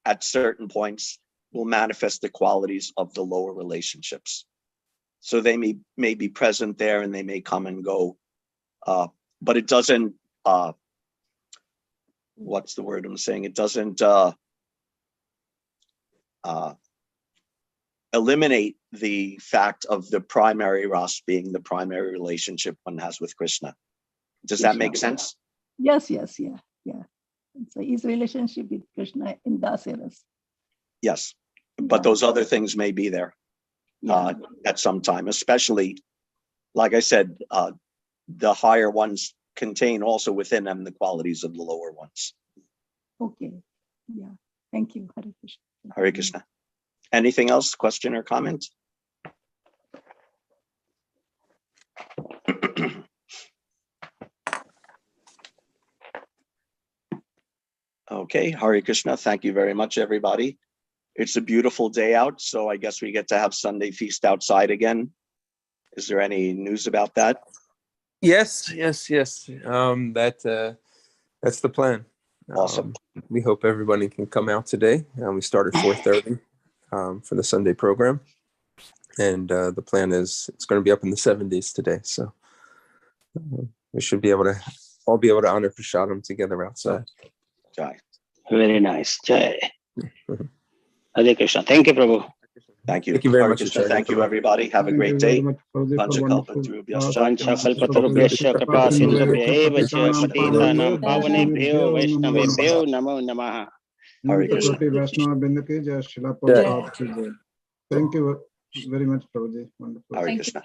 at certain points, will manifest the qualities of the lower relationships. So they may be present there and they may come and go. But it doesn't, what's the word I'm saying? It doesn't eliminate the fact of the primary ras being the primary relationship one has with Krishna. Does that make sense? Yes, yeah. So his relationship with Krishna in Dasyaras. Yes, but those other things may be there at some time, especially, like I said, the higher ones contain also within them the qualities of the lower ones. Okay, yeah, thank you, Hare Krishna. Hare Krishna. Anything else, question or comment? Okay, Hare Krishna. Thank you very much, everybody. It's a beautiful day out, so I guess we get to have Sunday feast outside again. Is there any news about that? Yes. That's the plan. Awesome. We hope everybody can come out today. We start at 4:30 for the Sunday program, and the plan is it's going to be up in the 70s today, so we should be able to all be able to honor Prasadam together outside. Jai. Very nice. Jai. Hare Krishna. Thank you, Prabhu. Thank you. Thank you very Hare much, Krishna. Acharya. Thank you, everybody. Have a great day. Vanchakalpatarubhyascha kripa sindhubhya eva cha patitanam pavanebhyo vaishnavebhyo namo namaha. Hare Krishna. Thank you very much, Prabhuji. Wonderful. Hare Krishna.